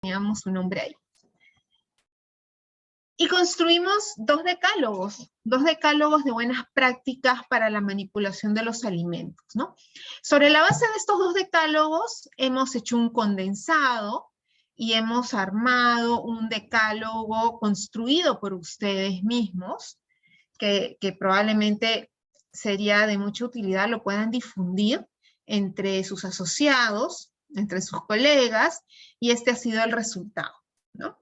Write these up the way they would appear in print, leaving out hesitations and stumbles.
teníamos su nombre ahí. Y construimos dos decálogos de buenas prácticas para la manipulación de los alimentos, ¿no? Sobre la base de estos dos decálogos hemos hecho un condensado y hemos armado un decálogo construido por ustedes mismos, que probablemente sería de mucha utilidad, lo puedan difundir entre sus asociados, entre sus colegas, y este ha sido el resultado, ¿no?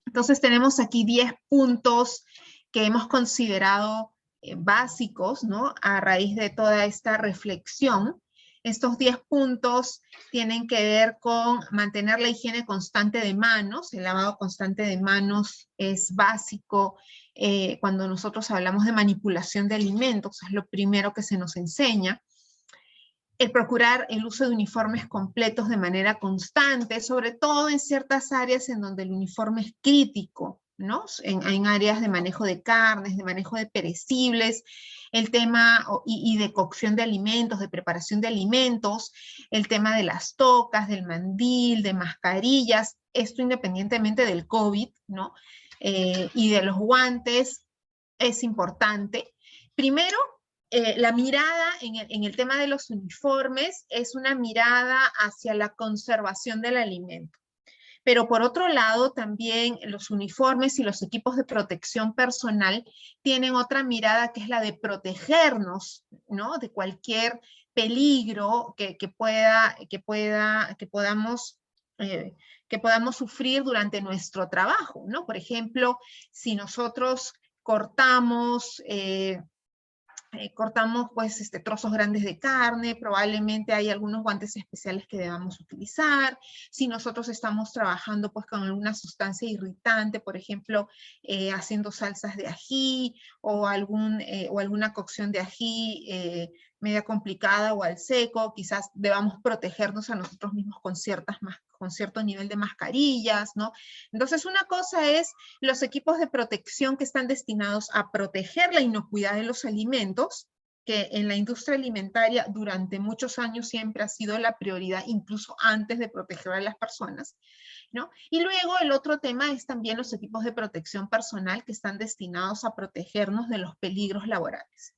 Entonces tenemos aquí 10 puntos que hemos considerado básicos, ¿no? A raíz de toda esta reflexión. Estos 10 puntos tienen que ver con mantener la higiene constante de manos. El lavado constante de manos es básico cuando nosotros hablamos de manipulación de alimentos, es lo primero que se nos enseña. El procurar el uso de uniformes completos de manera constante, sobre todo en ciertas áreas en donde el uniforme es crítico, ¿no? En áreas de manejo de carnes, de manejo de perecibles, el tema y de cocción de alimentos, de preparación de alimentos, el tema de las tocas, del mandil, de mascarillas, esto independientemente del COVID, ¿no? Y de los guantes, es importante. Primero, la mirada en el tema de los uniformes es una mirada hacia la conservación del alimento. Pero por otro lado, también los uniformes y los equipos de protección personal tienen otra mirada que es la de protegernos, ¿no? De cualquier peligro que podamos sufrir durante nuestro trabajo, ¿no? Por ejemplo, si nosotros cortamos pues trozos grandes de carne, probablemente hay algunos guantes especiales que debamos utilizar. Si nosotros estamos trabajando pues con alguna sustancia irritante, por ejemplo, haciendo salsas de ají o alguna cocción de ají media complicada o al seco, quizás debamos protegernos a nosotros mismos con cierto nivel de mascarillas, ¿no? Entonces, una cosa es los equipos de protección que están destinados a proteger la inocuidad de los alimentos, que en la industria alimentaria durante muchos años siempre ha sido la prioridad, incluso antes de proteger a las personas, ¿no? Y luego el otro tema es también los equipos de protección personal que están destinados a protegernos de los peligros laborales.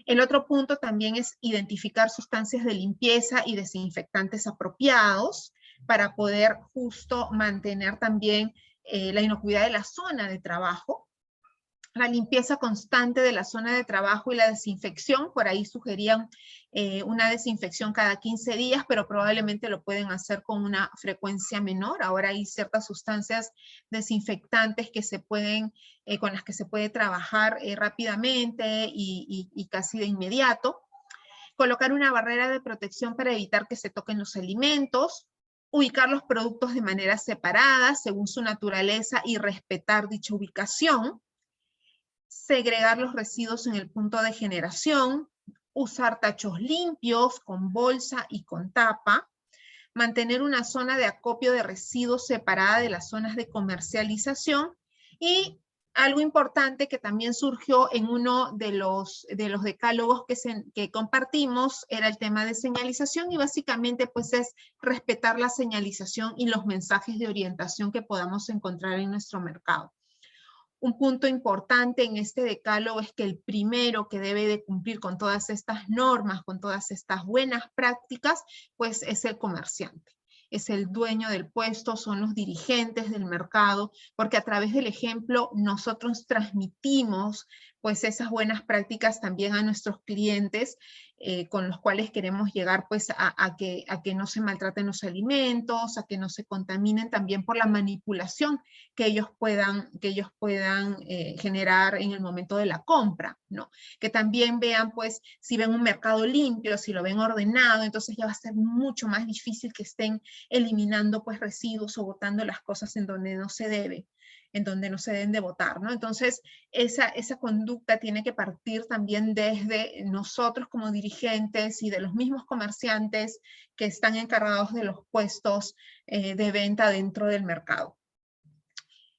El otro punto también es identificar sustancias de limpieza y desinfectantes apropiados para poder justo mantener también la inocuidad de la zona de trabajo, la limpieza constante de la zona de trabajo y la desinfección. Por ahí sugerían una desinfección cada 15 días, pero probablemente lo pueden hacer con una frecuencia menor. Ahora hay ciertas sustancias desinfectantes que con las que se puede trabajar rápidamente y casi de inmediato. Colocar una barrera de protección para evitar que se toquen los alimentos. Ubicar los productos de manera separada según su naturaleza y respetar dicha ubicación. Segregar los residuos en el punto de generación, usar tachos limpios con bolsa y con tapa, mantener una zona de acopio de residuos separada de las zonas de comercialización y algo importante que también surgió en uno de los decálogos que compartimos era el tema de señalización y básicamente pues es respetar la señalización y los mensajes de orientación que podamos encontrar en nuestro mercado. Un punto importante en este decálogo es que el primero que debe de cumplir con todas estas normas, con todas estas buenas prácticas, pues es el comerciante. Es el dueño del puesto, son los dirigentes del mercado, porque a través del ejemplo nosotros transmitimos pues esas buenas prácticas también a nuestros clientes con los cuales queremos llegar pues a que no se maltraten los alimentos, a que no se contaminen también por la manipulación que ellos puedan generar en el momento de la compra, ¿no? Que también vean pues si ven un mercado limpio, si lo ven ordenado, entonces ya va a ser mucho más difícil que estén eliminando pues residuos o botando las cosas en donde no se debe, en donde no se deben de botar, ¿no? Entonces, esa conducta tiene que partir también desde nosotros como dirigentes y de los mismos comerciantes que están encargados de los puestos de venta dentro del mercado.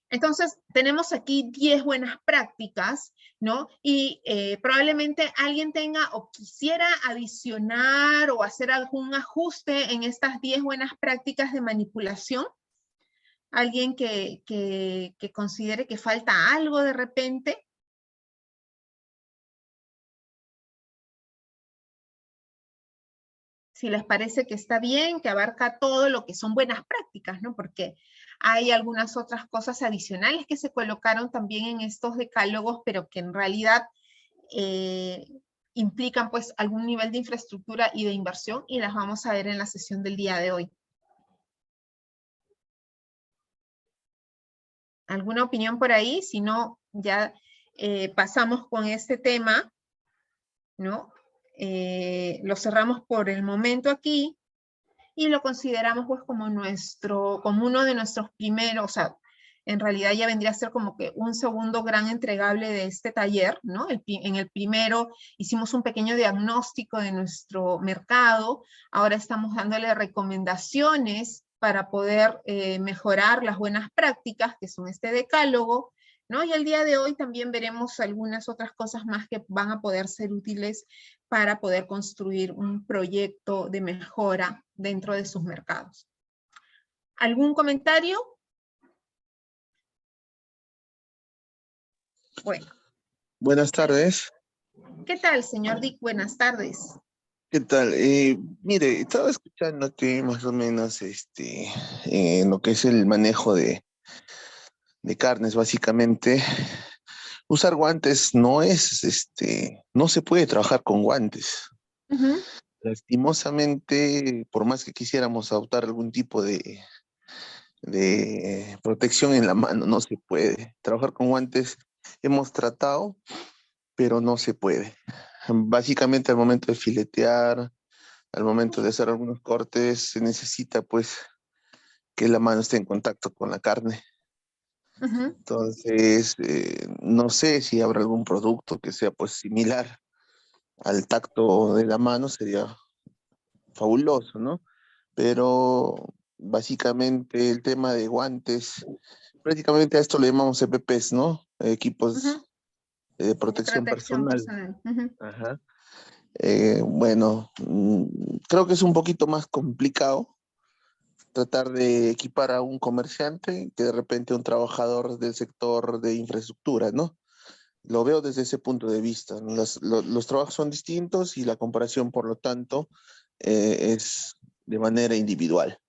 Entonces, tenemos aquí 10 buenas prácticas, ¿no? Y probablemente alguien tenga o quisiera adicionar o hacer algún ajuste en estas 10 buenas prácticas de manipulación. ¿Alguien que considere que falta algo de repente? Si les parece que está bien, que abarca todo lo que son buenas prácticas, ¿no? Porque hay algunas otras cosas adicionales que se colocaron también en estos decálogos, pero que en realidad implican pues algún nivel de infraestructura y de inversión, y las vamos a ver en la sesión del día de hoy. ¿Alguna opinión por ahí? Si no, ya pasamos con este tema, ¿no? Lo cerramos por el momento aquí y lo consideramos pues como uno de nuestros primeros, o sea, en realidad ya vendría a ser como que un segundo gran entregable de este taller, ¿no? En el primero hicimos un pequeño diagnóstico de nuestro mercado, ahora estamos dándole recomendaciones para poder mejorar las buenas prácticas, que son este decálogo, ¿no? Y el día de hoy también veremos algunas otras cosas más que van a poder ser útiles para poder construir un proyecto de mejora dentro de sus mercados. ¿Algún comentario? Bueno. Buenas tardes. ¿Qué tal, señor Dick? Buenas tardes. ¿Qué tal? Mire, estaba escuchando que más o menos lo que es el manejo de carnes, básicamente. Usar guantes no se puede trabajar con guantes. Lastimosamente, por más que quisiéramos adoptar algún tipo de protección en la mano, no se puede. Trabajar con guantes hemos tratado, pero no se puede. Básicamente al momento de filetear, al momento de hacer algunos cortes, se necesita pues que la mano esté en contacto con la carne. Entonces, no sé si habrá algún producto que sea pues similar al tacto de la mano, sería fabuloso, ¿no? Pero básicamente el tema de guantes, prácticamente a esto le llamamos EPPs, ¿no? Equipos de protección personal. Ajá. Bueno, creo que es un poquito más complicado tratar de equipar a un comerciante que de repente un trabajador del sector de infraestructura, ¿no? Lo veo desde ese punto de vista. Los trabajos son distintos y la comparación, por lo tanto, es de manera individual.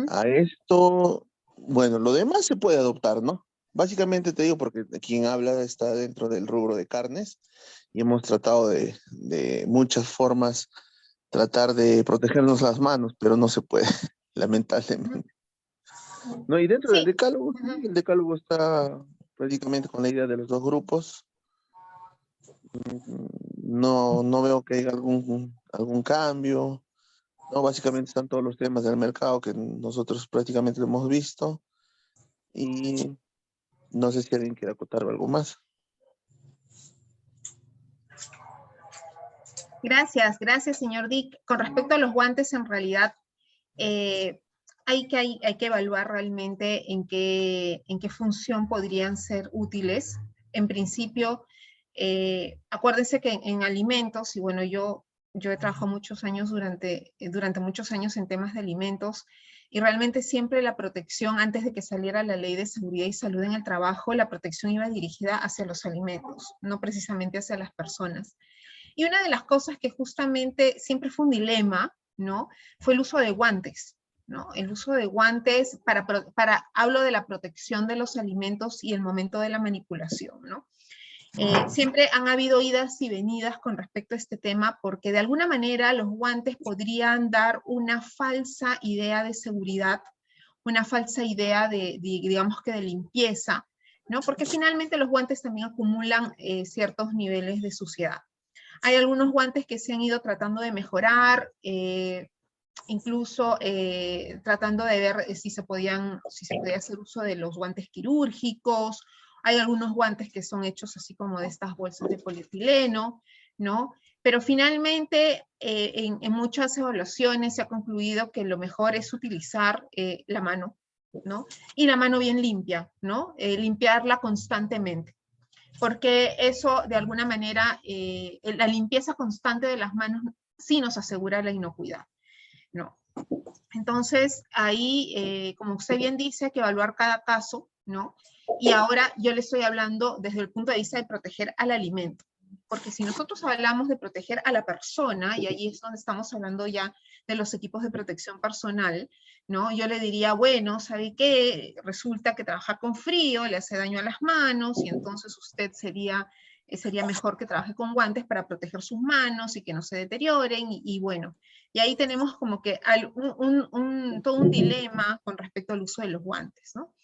A esto, bueno, lo demás se puede adoptar, ¿no? Básicamente te digo porque quien habla está dentro del rubro de carnes y hemos tratado de muchas formas tratar de protegernos las manos, pero no se puede, lamentablemente. No, y dentro del decálogo, sí, el decálogo está prácticamente con la idea de los dos grupos. No veo que haya algún cambio. No, básicamente están todos los temas del mercado que nosotros prácticamente lo hemos visto. Y no sé si alguien quiere acotar algo más. Gracias, señor Dick. Con respecto a los guantes, en realidad, hay que evaluar realmente en qué función podrían ser útiles. En principio, acuérdense que en alimentos, y bueno, yo he trabajado muchos años durante muchos años en temas de alimentos, y realmente siempre la protección, antes de que saliera la Ley de Seguridad y Salud en el Trabajo, la protección iba dirigida hacia los alimentos, no precisamente hacia las personas. Y una de las cosas que justamente siempre fue un dilema, ¿no? Fue el uso de guantes, ¿no? El uso de guantes hablo de la protección de los alimentos y el momento de la manipulación, ¿no? Siempre han habido idas y venidas con respecto a este tema porque de alguna manera los guantes podrían dar una falsa idea de seguridad, una falsa idea digamos que de limpieza, ¿no? Porque finalmente los guantes también acumulan ciertos niveles de suciedad. Hay algunos guantes que se han ido tratando de mejorar, incluso tratando de ver si se podía hacer uso de los guantes quirúrgicos. Hay algunos guantes que son hechos así como de estas bolsas de polietileno, ¿no? Pero finalmente, en muchas evaluaciones se ha concluido que lo mejor es utilizar la mano, ¿no? Y la mano bien limpia, ¿no? Limpiarla constantemente. Porque eso, de alguna manera, la limpieza constante de las manos sí nos asegura la inocuidad, ¿no? Entonces, ahí, como usted bien dice, hay que evaluar cada caso, ¿no? Y ahora yo le estoy hablando desde el punto de vista de proteger al alimento. Porque si nosotros hablamos de proteger a la persona, y ahí es donde estamos hablando ya de los equipos de protección personal, ¿no? Yo le diría, bueno, ¿sabe qué? Resulta que trabajar con frío le hace daño a las manos, y entonces usted sería mejor que trabaje con guantes para proteger sus manos y que no se deterioren, y bueno, y ahí tenemos como que todo un dilema con respecto al uso de los guantes, ¿no?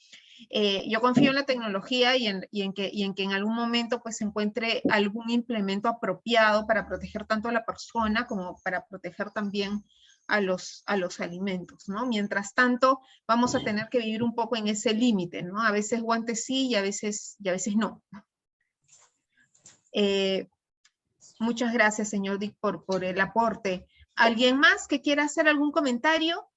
Yo confío en la tecnología y en que en algún momento pues se encuentre algún implemento apropiado para proteger tanto a la persona como para proteger también a los alimentos, ¿no? Mientras tanto, vamos a tener que vivir un poco en ese límite, ¿no? A veces guantes sí y a veces no. Muchas gracias, señor Dick, por el aporte. ¿Alguien más que quiera hacer algún comentario?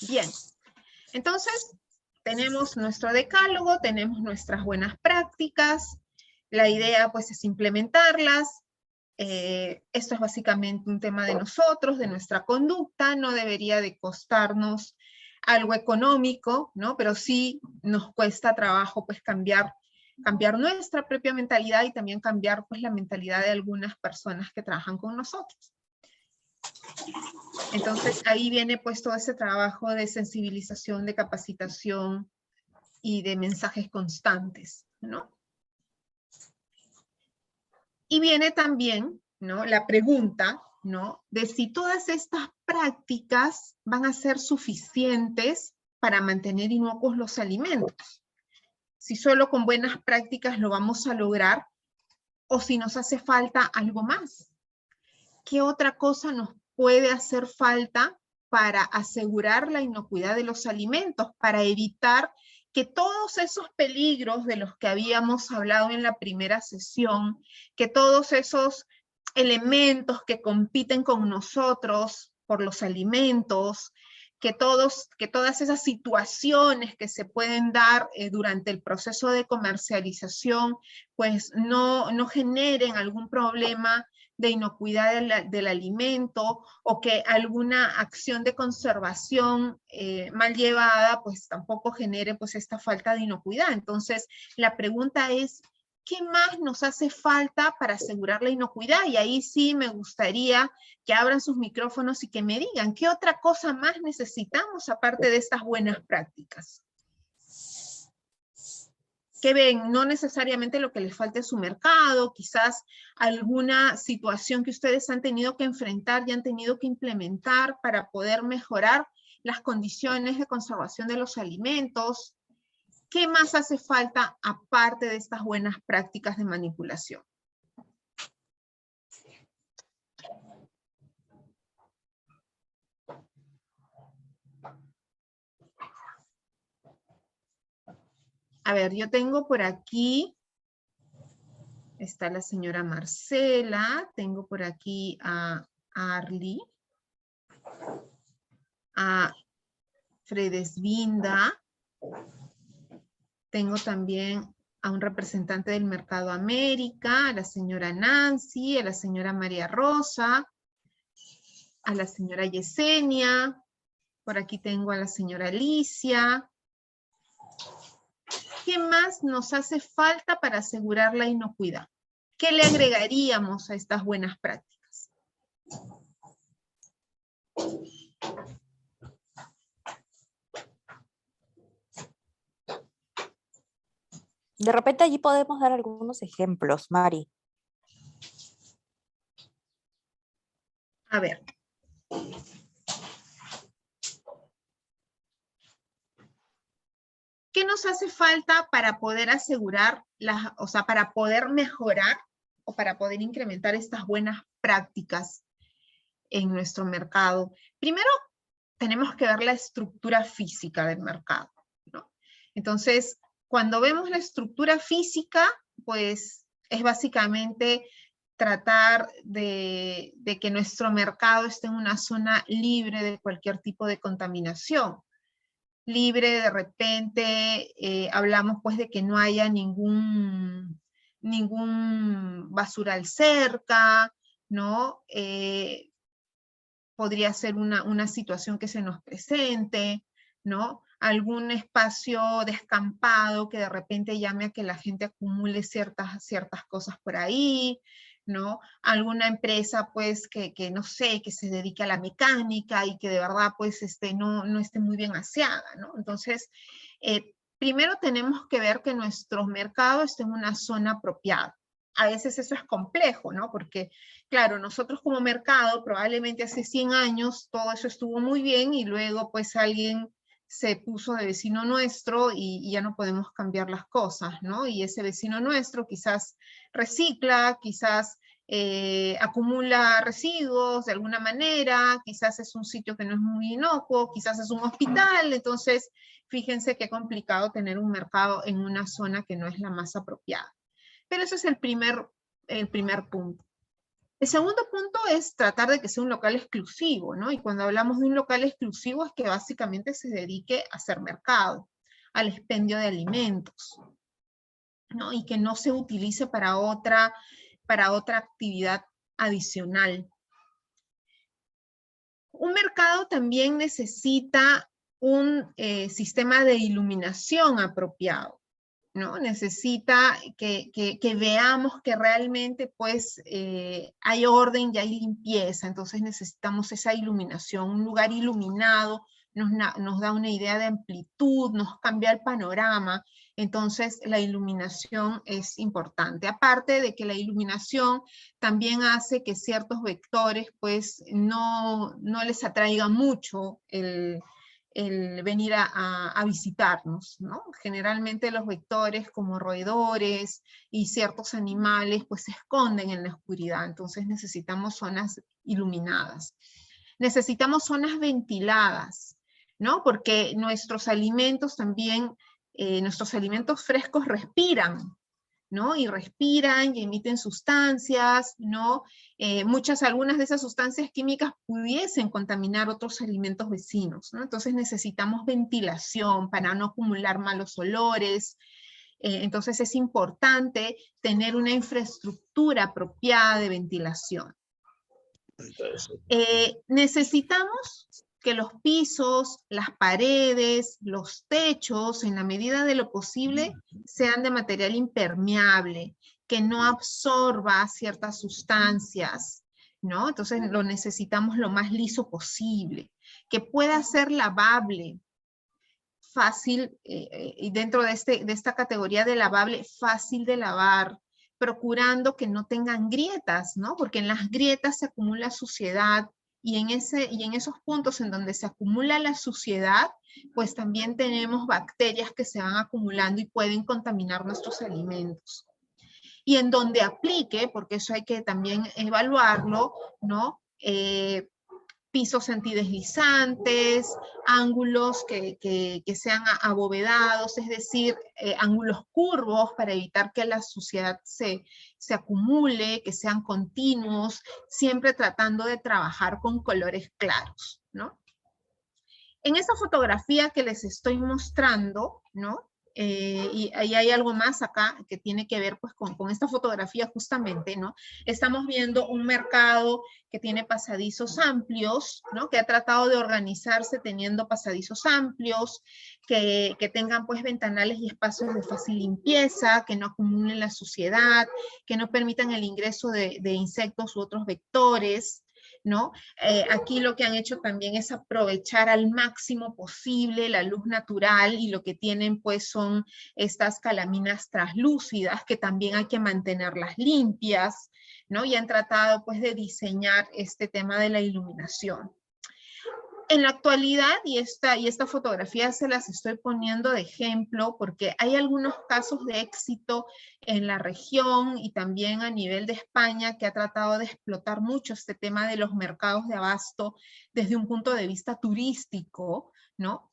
Bien, entonces tenemos nuestro decálogo, tenemos nuestras buenas prácticas, la idea pues es implementarlas. Esto es básicamente un tema de nosotros, de nuestra conducta, no debería de costarnos algo económico, ¿no? Pero sí nos cuesta trabajo pues cambiar nuestra propia mentalidad y también cambiar pues la mentalidad de algunas personas que trabajan con nosotros. Entonces ahí viene pues todo ese trabajo de sensibilización, de capacitación y de mensajes constantes, ¿no? Y viene también, ¿no?, la pregunta, ¿no?, de si todas estas prácticas van a ser suficientes para mantener inocuos los alimentos. Si solo con buenas prácticas lo vamos a lograr, o si nos hace falta algo más. ¿Qué otra cosa nos puede hacer falta para asegurar la inocuidad de los alimentos, para evitar que todos esos peligros de los que habíamos hablado en la primera sesión, que todos esos elementos que compiten con nosotros por los alimentos, que todas esas situaciones que se pueden dar durante el proceso de comercialización, pues no generen algún problema de inocuidad del alimento, o que alguna acción de conservación mal llevada pues tampoco genere pues esta falta de inocuidad? Entonces la pregunta es, ¿qué más nos hace falta para asegurar la inocuidad? Y ahí sí me gustaría que abran sus micrófonos y que me digan, ¿qué otra cosa más necesitamos aparte de estas buenas prácticas? ¿Qué ven? No necesariamente lo que les falte a su mercado, quizás alguna situación que ustedes han tenido que enfrentar y han tenido que implementar para poder mejorar las condiciones de conservación de los alimentos. ¿Qué más hace falta aparte de estas buenas prácticas de manipulación? A ver, yo tengo por aquí, está la señora Marcela, tengo por aquí a Arly, a Fredesvinda, tengo también a un representante del Mercado América, a la señora Nancy, a la señora María Rosa, a la señora Yesenia, por aquí tengo a la señora Alicia. ¿Qué más nos hace falta para asegurar la inocuidad? ¿Qué le agregaríamos a estas buenas prácticas? De repente allí podemos dar algunos ejemplos, Mari. A ver. ¿Qué nos hace falta para poder asegurar, para poder mejorar o para poder incrementar estas buenas prácticas en nuestro mercado? Primero, tenemos que ver la estructura física del mercado, ¿no? Entonces, cuando vemos la estructura física, pues es básicamente tratar de que nuestro mercado esté en una zona libre de cualquier tipo de contaminación. Libre, de repente, hablamos pues de que no haya ningún ningún basural cerca, ¿no? Podría ser una situación que se nos presente, ¿no? Algún espacio descampado que de repente llame a que la gente acumule ciertas cosas por ahí, ¿no? Alguna empresa, pues, que no sé, que se dedique a la mecánica y que de verdad, pues, no esté muy bien aseada, ¿no? Entonces, primero tenemos que ver que nuestro mercado esté en una zona apropiada. A veces eso es complejo, ¿no? Porque, claro, nosotros como mercado, probablemente hace 100 años todo eso estuvo muy bien y luego pues alguien se puso de vecino nuestro y ya no podemos cambiar las cosas, ¿no? Y ese vecino nuestro quizás recicla, quizás acumula residuos de alguna manera, quizás es un sitio que no es muy inocuo, quizás es un hospital, entonces fíjense qué complicado tener un mercado en una zona que no es la más apropiada. Pero ese es el primer punto. El segundo punto es tratar de que sea un local exclusivo, ¿no? Y cuando hablamos de un local exclusivo es que básicamente se dedique a hacer mercado, al expendio de alimentos, ¿no? Y que no se utilice para otra actividad adicional. Un mercado también necesita un sistema de iluminación apropiado, ¿no? Necesita que veamos que realmente pues hay orden y hay limpieza, entonces necesitamos esa iluminación. Un lugar iluminado nos da una idea de amplitud, nos cambia el panorama, entonces la iluminación es importante. Aparte de que la iluminación también hace que ciertos vectores pues no les atraiga mucho el venir a visitarnos, ¿no? Generalmente los vectores como roedores y ciertos animales pues se esconden en la oscuridad, entonces necesitamos zonas iluminadas. Necesitamos zonas ventiladas, ¿no? Porque nuestros alimentos también, nuestros alimentos frescos respiran, ¿no? Y respiran y emiten sustancias, ¿no? Algunas de esas sustancias químicas pudiesen contaminar otros alimentos vecinos, ¿no? Entonces necesitamos ventilación para no acumular malos olores. Entonces es importante tener una infraestructura apropiada de ventilación. Necesitamos que los pisos, las paredes, los techos, en la medida de lo posible, sean de material impermeable, que no absorba ciertas sustancias, ¿no? Entonces lo necesitamos lo más liso posible, que pueda ser lavable, fácil, y dentro de esta categoría de lavable, fácil de lavar, procurando que no tengan grietas, ¿no? Porque en las grietas se acumula suciedad y en esos puntos en donde se acumula la suciedad, pues también tenemos bacterias que se van acumulando y pueden contaminar nuestros alimentos. Y en donde aplique, porque eso hay que también evaluarlo, ¿no? Pisos antideslizantes, ángulos que sean abovedados, es decir, ángulos curvos para evitar que la suciedad se acumule, que sean continuos, siempre tratando de trabajar con colores claros, ¿no? En esta fotografía que les estoy mostrando, ¿no? Y ahí hay algo más acá que tiene que ver pues con esta fotografía justamente, ¿no? Estamos viendo un mercado que tiene pasadizos amplios, ¿no? Que ha tratado de organizarse teniendo pasadizos amplios, que tengan pues ventanales y espacios de fácil limpieza, que no acumulen la suciedad, que no permitan el ingreso de insectos u otros vectores, ¿no? Aquí lo que han hecho también es aprovechar al máximo posible la luz natural y lo que tienen pues son estas calaminas translúcidas que también hay que mantenerlas limpias, ¿no? Y han tratado pues de diseñar este tema de la iluminación. En la actualidad, y esta fotografía se las estoy poniendo de ejemplo porque hay algunos casos de éxito en la región y también a nivel de España que ha tratado de explotar mucho este tema de los mercados de abasto desde un punto de vista turístico, ¿no?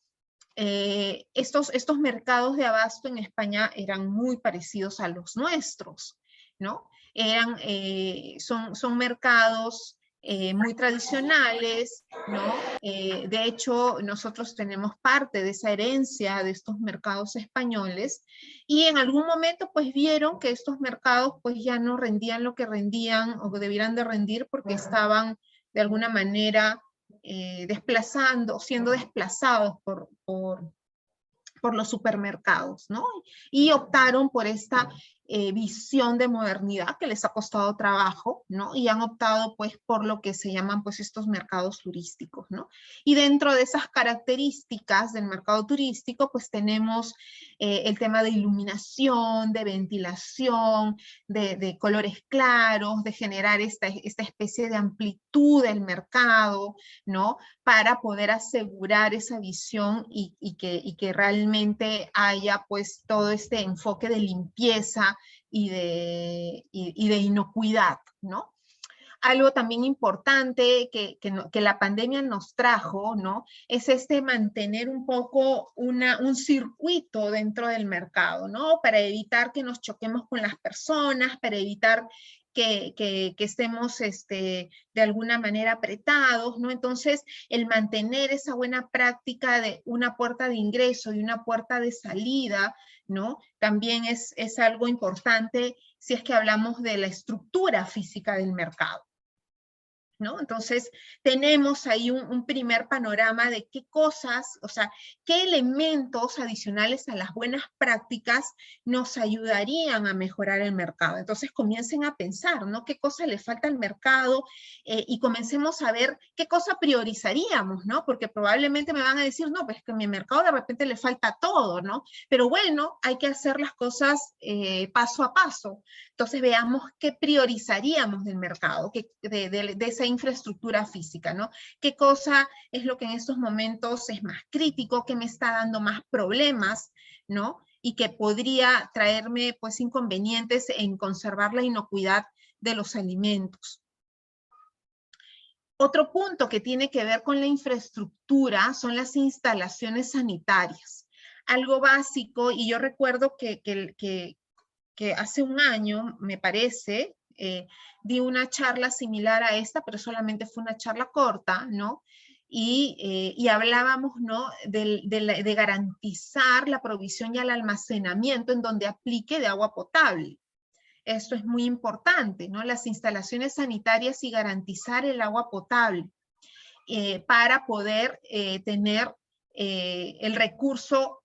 Estos mercados de abasto en España eran muy parecidos a los nuestros, ¿no? Son mercados muy tradicionales, ¿no? De hecho, nosotros tenemos parte de esa herencia de estos mercados españoles, y en algún momento pues vieron que estos mercados pues ya no rendían lo que rendían o que debieran de rendir porque estaban de alguna manera siendo desplazados por los supermercados, ¿no? Y optaron por esta visión de modernidad que les ha costado trabajo, ¿no? Y han optado pues por lo que se llaman pues estos mercados turísticos, ¿no? Y dentro de esas características del mercado turístico pues tenemos el tema de iluminación, de ventilación, de colores claros, de generar esta especie de amplitud del mercado, ¿no? Para poder asegurar esa visión y que realmente haya pues todo este enfoque de limpieza y de inocuidad, ¿no? Algo también importante que la pandemia nos trajo, ¿no? Es mantener un poco un circuito dentro del mercado, ¿no? Para evitar que nos choquemos con las personas, para evitar que estemos de alguna manera apretados, ¿no? Entonces, el mantener esa buena práctica de una puerta de ingreso y una puerta de salida, ¿no? También es algo importante si es que hablamos de la estructura física del mercado, ¿no? Entonces, tenemos ahí un primer panorama de qué cosas, o sea, qué elementos adicionales a las buenas prácticas nos ayudarían a mejorar el mercado. Entonces, comiencen a pensar, ¿no? ¿Qué cosa le falta al mercado? Y comencemos a ver qué cosa priorizaríamos, ¿no? Porque probablemente me van a decir, no, pues que a mi mercado de repente le falta todo, ¿no? Pero bueno, hay que hacer las cosas paso a paso. Entonces, veamos qué priorizaríamos del mercado, de esa infraestructura física, ¿no? ¿Qué cosa es lo que en estos momentos es más crítico, que me está dando más problemas, ¿no? Y que podría traerme, pues, inconvenientes en conservar la inocuidad de los alimentos. Otro punto que tiene que ver con la infraestructura son las instalaciones sanitarias. Algo básico, y yo recuerdo que hace un año, me parece, di una charla similar a esta, pero solamente fue una charla corta, ¿no? Y hablábamos, ¿no? De garantizar la provisión y el almacenamiento en donde aplique de agua potable. Esto es muy importante, ¿no? Las instalaciones sanitarias y garantizar el agua potable para poder tener el recurso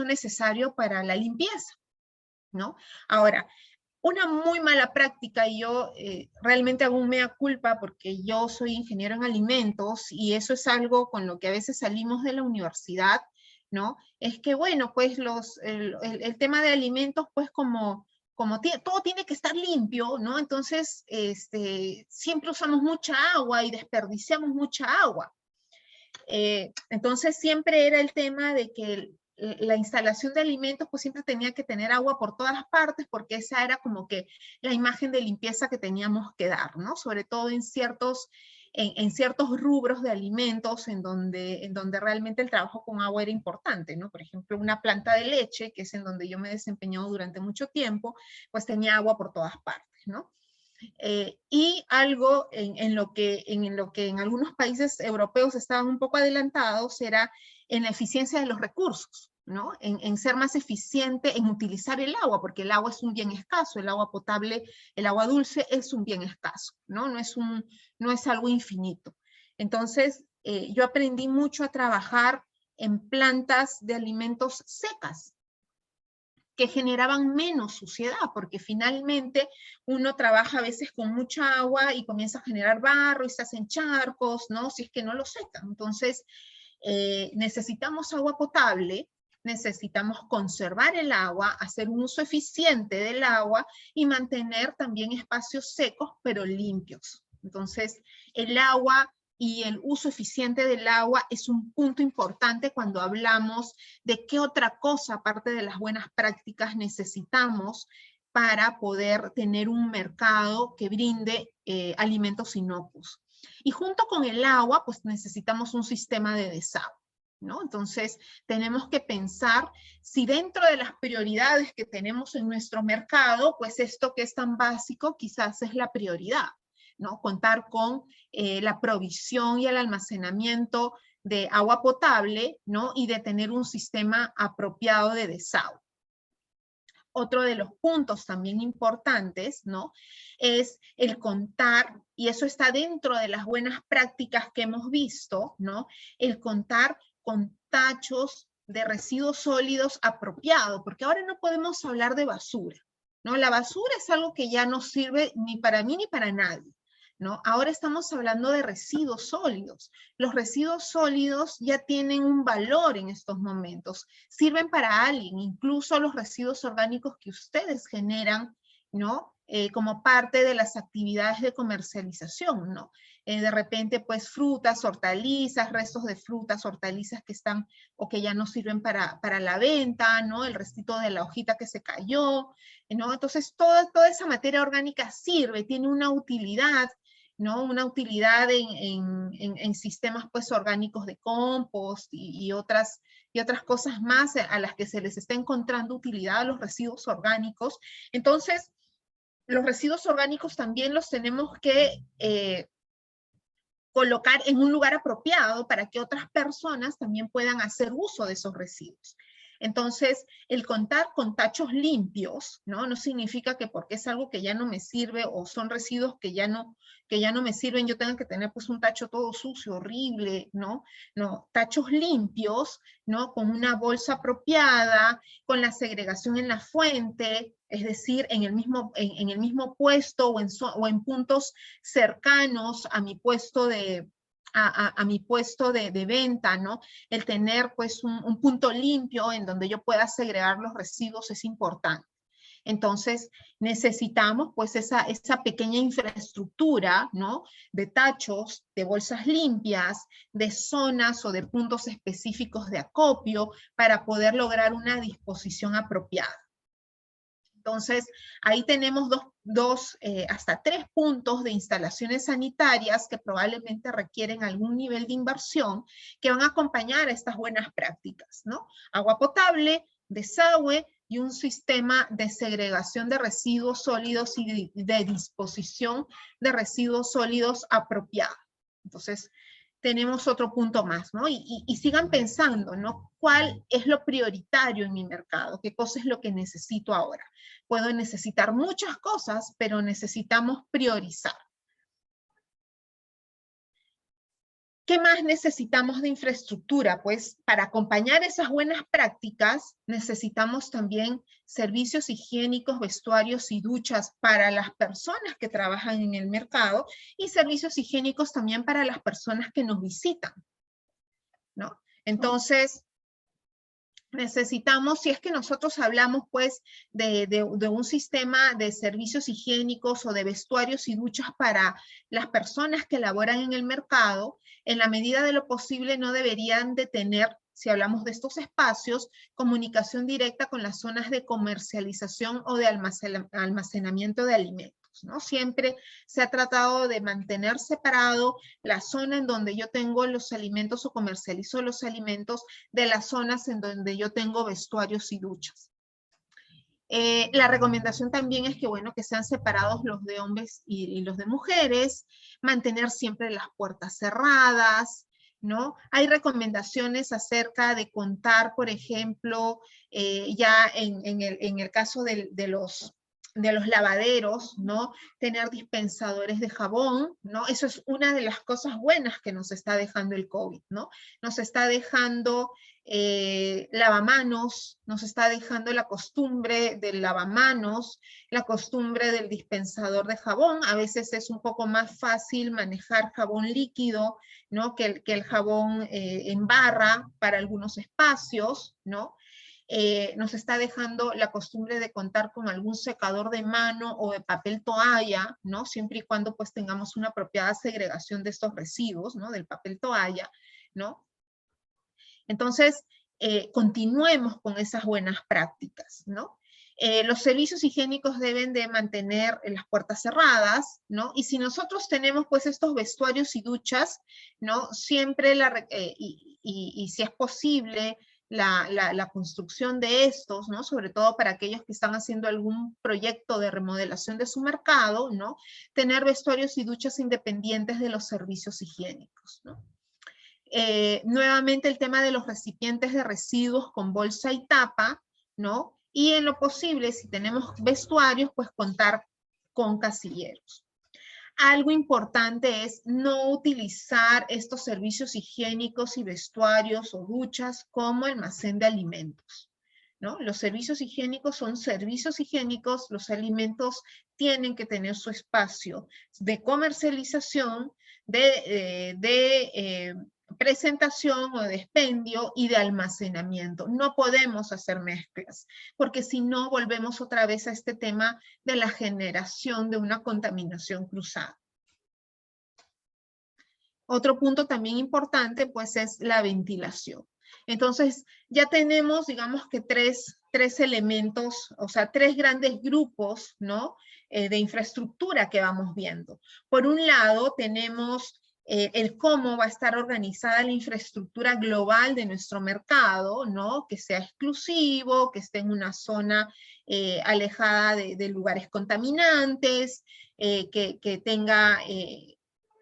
necesario para la limpieza, ¿no? Ahora, una muy mala práctica, y yo realmente hago un mea culpa porque yo soy ingeniero en alimentos y eso es algo con lo que a veces salimos de la universidad, ¿no? Es que, bueno, pues el tema de alimentos, pues como todo tiene que estar limpio, ¿no? Entonces, siempre usamos mucha agua y desperdiciamos mucha agua. Entonces, siempre era el tema de que la instalación de alimentos pues siempre tenía que tener agua por todas partes porque esa era como que la imagen de limpieza que teníamos que dar, ¿no? Sobre todo en ciertos rubros de alimentos en donde realmente el trabajo con agua era importante, ¿no? Por ejemplo, una planta de leche, que es en donde yo me he desempeñado durante mucho tiempo, pues tenía agua por todas partes, ¿no? Y algo en lo que en algunos países europeos estaban un poco adelantados era en la eficiencia de los recursos, ¿no? En ser más eficiente en utilizar el agua, porque el agua es un bien escaso, el agua potable, el agua dulce es un bien escaso, ¿no? No es algo infinito. Entonces, yo aprendí mucho a trabajar en plantas de alimentos secas, que generaban menos suciedad, porque finalmente uno trabaja a veces con mucha agua y comienza a generar barro y se hacen charcos, ¿no? Si es que no lo secan. Entonces, necesitamos agua potable, necesitamos conservar el agua, hacer un uso eficiente del agua y mantener también espacios secos, pero limpios. Entonces, el agua y el uso eficiente del agua es un punto importante cuando hablamos de qué otra cosa, aparte de las buenas prácticas, necesitamos para poder tener un mercado que brinde alimentos inocuos. Y junto con el agua, pues necesitamos un sistema de desagüe, ¿no? Entonces, tenemos que pensar si dentro de las prioridades que tenemos en nuestro mercado, pues esto que es tan básico quizás es la prioridad. ¿no? Contar con la provisión y el almacenamiento de agua potable, ¿no? Y de tener un sistema apropiado de desagüe. Otro de los puntos también importantes, ¿no? Es el contar, y eso está dentro de las buenas prácticas que hemos visto, ¿no? El contar con tachos de residuos sólidos apropiados, porque ahora no podemos hablar de basura, ¿no? La basura es algo que ya no sirve ni para mí ni para nadie, ¿no? Ahora estamos hablando de residuos sólidos. Los residuos sólidos ya tienen un valor en estos momentos, sirven para alguien, incluso los residuos orgánicos que ustedes generan, ¿no? Como parte de las actividades de comercialización, ¿no? De repente, pues frutas, hortalizas, restos de frutas, hortalizas que están o que ya no sirven para la venta, ¿no? El restito de la hojita que se cayó, ¿no? Entonces, toda esa materia orgánica sirve, tiene una utilidad, ¿no? Una utilidad en sistemas pues orgánicos de compost y otras cosas más a las que se les está encontrando utilidad a los residuos orgánicos. Entonces, los residuos orgánicos también los tenemos que colocar en un lugar apropiado para que otras personas también puedan hacer uso de esos residuos. Entonces, el contar con tachos limpios, ¿no? No significa que porque es algo que ya no me sirve o son residuos que ya no me sirven, yo tenga que tener pues un tacho todo sucio, horrible, ¿no? No, tachos limpios, ¿no? Con una bolsa apropiada, con la segregación en la fuente, es decir, en el mismo puesto o en puntos cercanos a mi puesto a mi puesto de venta, ¿no? El tener pues un punto limpio en donde yo pueda segregar los residuos es importante. Entonces necesitamos pues esa pequeña infraestructura, ¿no? De tachos, de bolsas limpias, de zonas o de puntos específicos de acopio para poder lograr una disposición apropiada. Entonces, ahí tenemos hasta 3 puntos de instalaciones sanitarias que probablemente requieren algún nivel de inversión que van a acompañar a estas buenas prácticas, ¿no? Agua potable, desagüe y un sistema de segregación de residuos sólidos y de disposición de residuos sólidos apropiado. Entonces, tenemos otro punto más, ¿no? Y sigan pensando, ¿no? ¿Cuál es lo prioritario en mi mercado? ¿Qué cosa es lo que necesito ahora? Puedo necesitar muchas cosas, pero necesitamos priorizar. ¿Qué más necesitamos de infraestructura? Pues para acompañar esas buenas prácticas necesitamos también servicios higiénicos, vestuarios y duchas para las personas que trabajan en el mercado y servicios higiénicos también para las personas que nos visitan, ¿no? Entonces, necesitamos, si es que nosotros hablamos pues de un sistema de servicios higiénicos o de vestuarios y duchas para las personas que laboran en el mercado, en la medida de lo posible no deberían de tener, si hablamos de estos espacios, comunicación directa con las zonas de comercialización o de almacenamiento de alimentos, ¿no? Siempre se ha tratado de mantener separado la zona en donde yo tengo los alimentos o comercializo los alimentos de las zonas en donde yo tengo vestuarios y duchas. La recomendación también es que, bueno, que sean separados los de hombres y los de mujeres, mantener siempre las puertas cerradas, ¿no? Hay recomendaciones acerca de contar, por ejemplo, ya en el caso de los lavaderos, ¿no? Tener dispensadores de jabón, ¿no? Eso es una de las cosas buenas que nos está dejando el COVID, ¿no? Nos está dejando lavamanos, nos está dejando la costumbre del lavamanos, la costumbre del dispensador de jabón. A veces es un poco más fácil manejar jabón líquido, ¿no? que el jabón en barra para algunos espacios, ¿no? Nos está dejando la costumbre de contar con algún secador de mano o de papel toalla, ¿no? Siempre y cuando pues tengamos una apropiada segregación de estos residuos, ¿no? Del papel toalla, ¿no? Entonces, continuemos con esas buenas prácticas, ¿no? Los servicios higiénicos deben de mantener las puertas cerradas, ¿no? Y si nosotros tenemos pues estos vestuarios y duchas, ¿no? Siempre, y si es posible, la construcción de estos, ¿no? Sobre todo para aquellos que están haciendo algún proyecto de remodelación de su mercado, ¿no? Tener vestuarios y duchas independientes de los servicios higiénicos, ¿no? Nuevamente el tema de los recipientes de residuos con bolsa y tapa, ¿no? Y en lo posible, si tenemos vestuarios, pues contar con casilleros. Algo importante es no utilizar estos servicios higiénicos y vestuarios o duchas como almacén de alimentos, ¿no? Los servicios higiénicos son servicios higiénicos, los alimentos tienen que tener su espacio de comercialización, de presentación o de expendio y de almacenamiento. No podemos hacer mezclas, porque si no volvemos otra vez a este tema de la generación de una contaminación cruzada. Otro punto también importante, pues, es la ventilación. Entonces, ya tenemos, digamos que tres elementos, o sea, tres grandes grupos, ¿no? De infraestructura que vamos viendo. Por un lado, tenemos el cómo va a estar organizada la infraestructura global de nuestro mercado, ¿no? Que sea exclusivo, que esté en una zona alejada de lugares contaminantes, que tenga,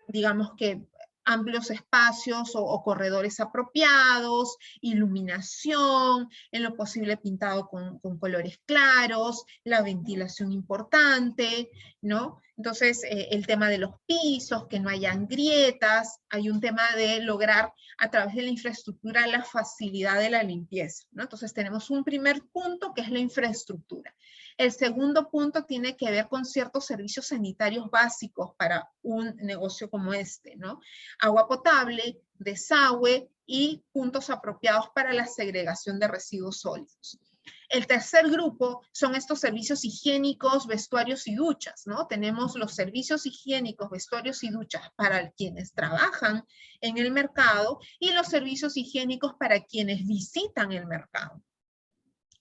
digamos que, amplios espacios o corredores apropiados, iluminación, en lo posible pintado con colores claros, la ventilación importante, ¿no? Entonces, el tema de los pisos, que no hayan grietas, hay un tema de lograr a través de la infraestructura la facilidad de la limpieza, ¿no? Entonces, tenemos un primer punto que es la infraestructura. El segundo punto tiene que ver con ciertos servicios sanitarios básicos para un negocio como este, ¿no? Agua potable, desagüe y puntos apropiados para la segregación de residuos sólidos. El tercer grupo son estos servicios higiénicos, vestuarios y duchas, ¿no? Tenemos los servicios higiénicos, vestuarios y duchas para quienes trabajan en el mercado y los servicios higiénicos para quienes visitan el mercado.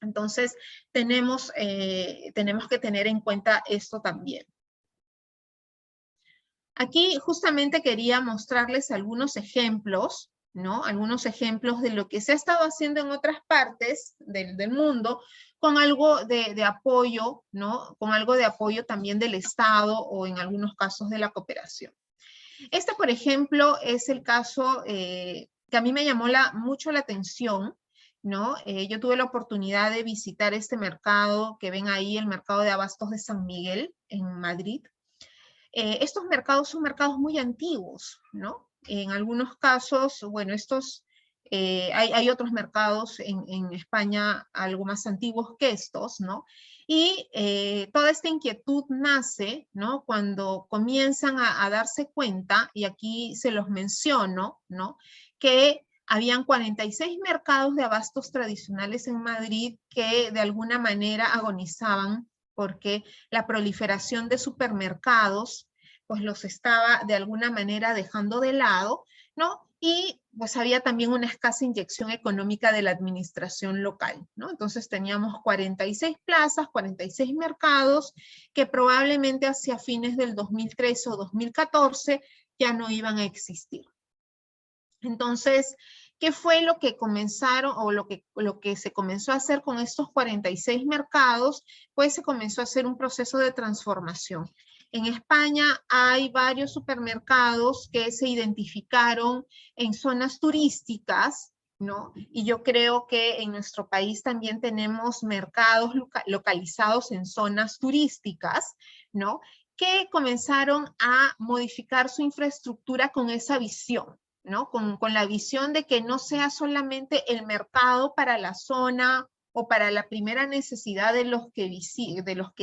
Entonces, tenemos que tener en cuenta esto también. Aquí justamente quería mostrarles algunos ejemplos, ¿no? Algunos ejemplos de lo que se ha estado haciendo en otras partes del mundo con algo de apoyo, ¿no? Con algo de apoyo también del Estado o en algunos casos de la cooperación. Este, por ejemplo, es el caso que a mí me llamó mucho la atención, ¿no? Yo tuve la oportunidad de visitar este mercado que ven ahí, el mercado de abastos de San Miguel en Madrid. Estos mercados son mercados muy antiguos, ¿no? En algunos casos, bueno, hay otros mercados en España algo más antiguos que estos, ¿no? Y toda esta inquietud nace, ¿no? Cuando comienzan a darse cuenta, y aquí se los menciono, ¿no? Que habían 46 mercados de abastos tradicionales en Madrid que de alguna manera agonizaban porque la proliferación de supermercados pues los estaba de alguna manera dejando de lado, ¿no? Y pues había también una escasa inyección económica de la administración local, ¿no? Entonces teníamos 46 plazas, 46 mercados que probablemente hacia fines del 2013 o 2014 ya no iban a existir. Entonces, ¿qué fue lo que comenzaron o lo que se comenzó a hacer con estos 46 mercados? Pues se comenzó a hacer un proceso de transformación. En España hay varios supermercados que se identificaron en zonas turísticas, ¿no? Y yo creo que en nuestro país también tenemos mercados localizados en zonas turísticas, ¿no? Que comenzaron a modificar su infraestructura con esa visión, ¿no? Con la visión de que no sea solamente el mercado para la zona o para la primera necesidad de los que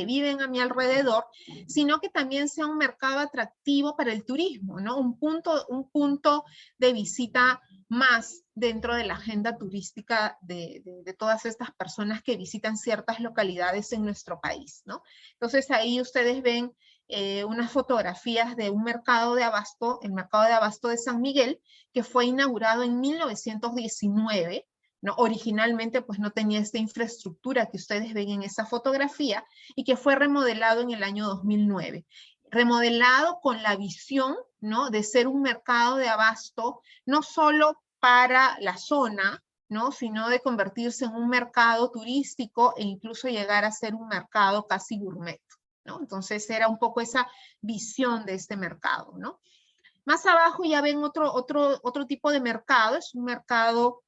viven a mi alrededor, sino que también sea un mercado atractivo para el turismo, ¿no? Un punto de visita más dentro de la agenda turística de todas estas personas que visitan ciertas localidades en nuestro país, ¿no? Entonces ahí ustedes ven unas fotografías de un mercado de abasto, el mercado de abasto de San Miguel, que fue inaugurado en 1919, ¿no? Originalmente pues no tenía esta infraestructura que ustedes ven en esa fotografía y que fue remodelado en el año 2009. Remodelado con la visión, ¿no? De ser un mercado de abasto no solo para la zona, ¿no? Sino de convertirse en un mercado turístico e incluso llegar a ser un mercado casi gourmet, ¿no? Entonces era un poco esa visión de este mercado, ¿no? Más abajo ya ven otro tipo de mercado, es un mercado,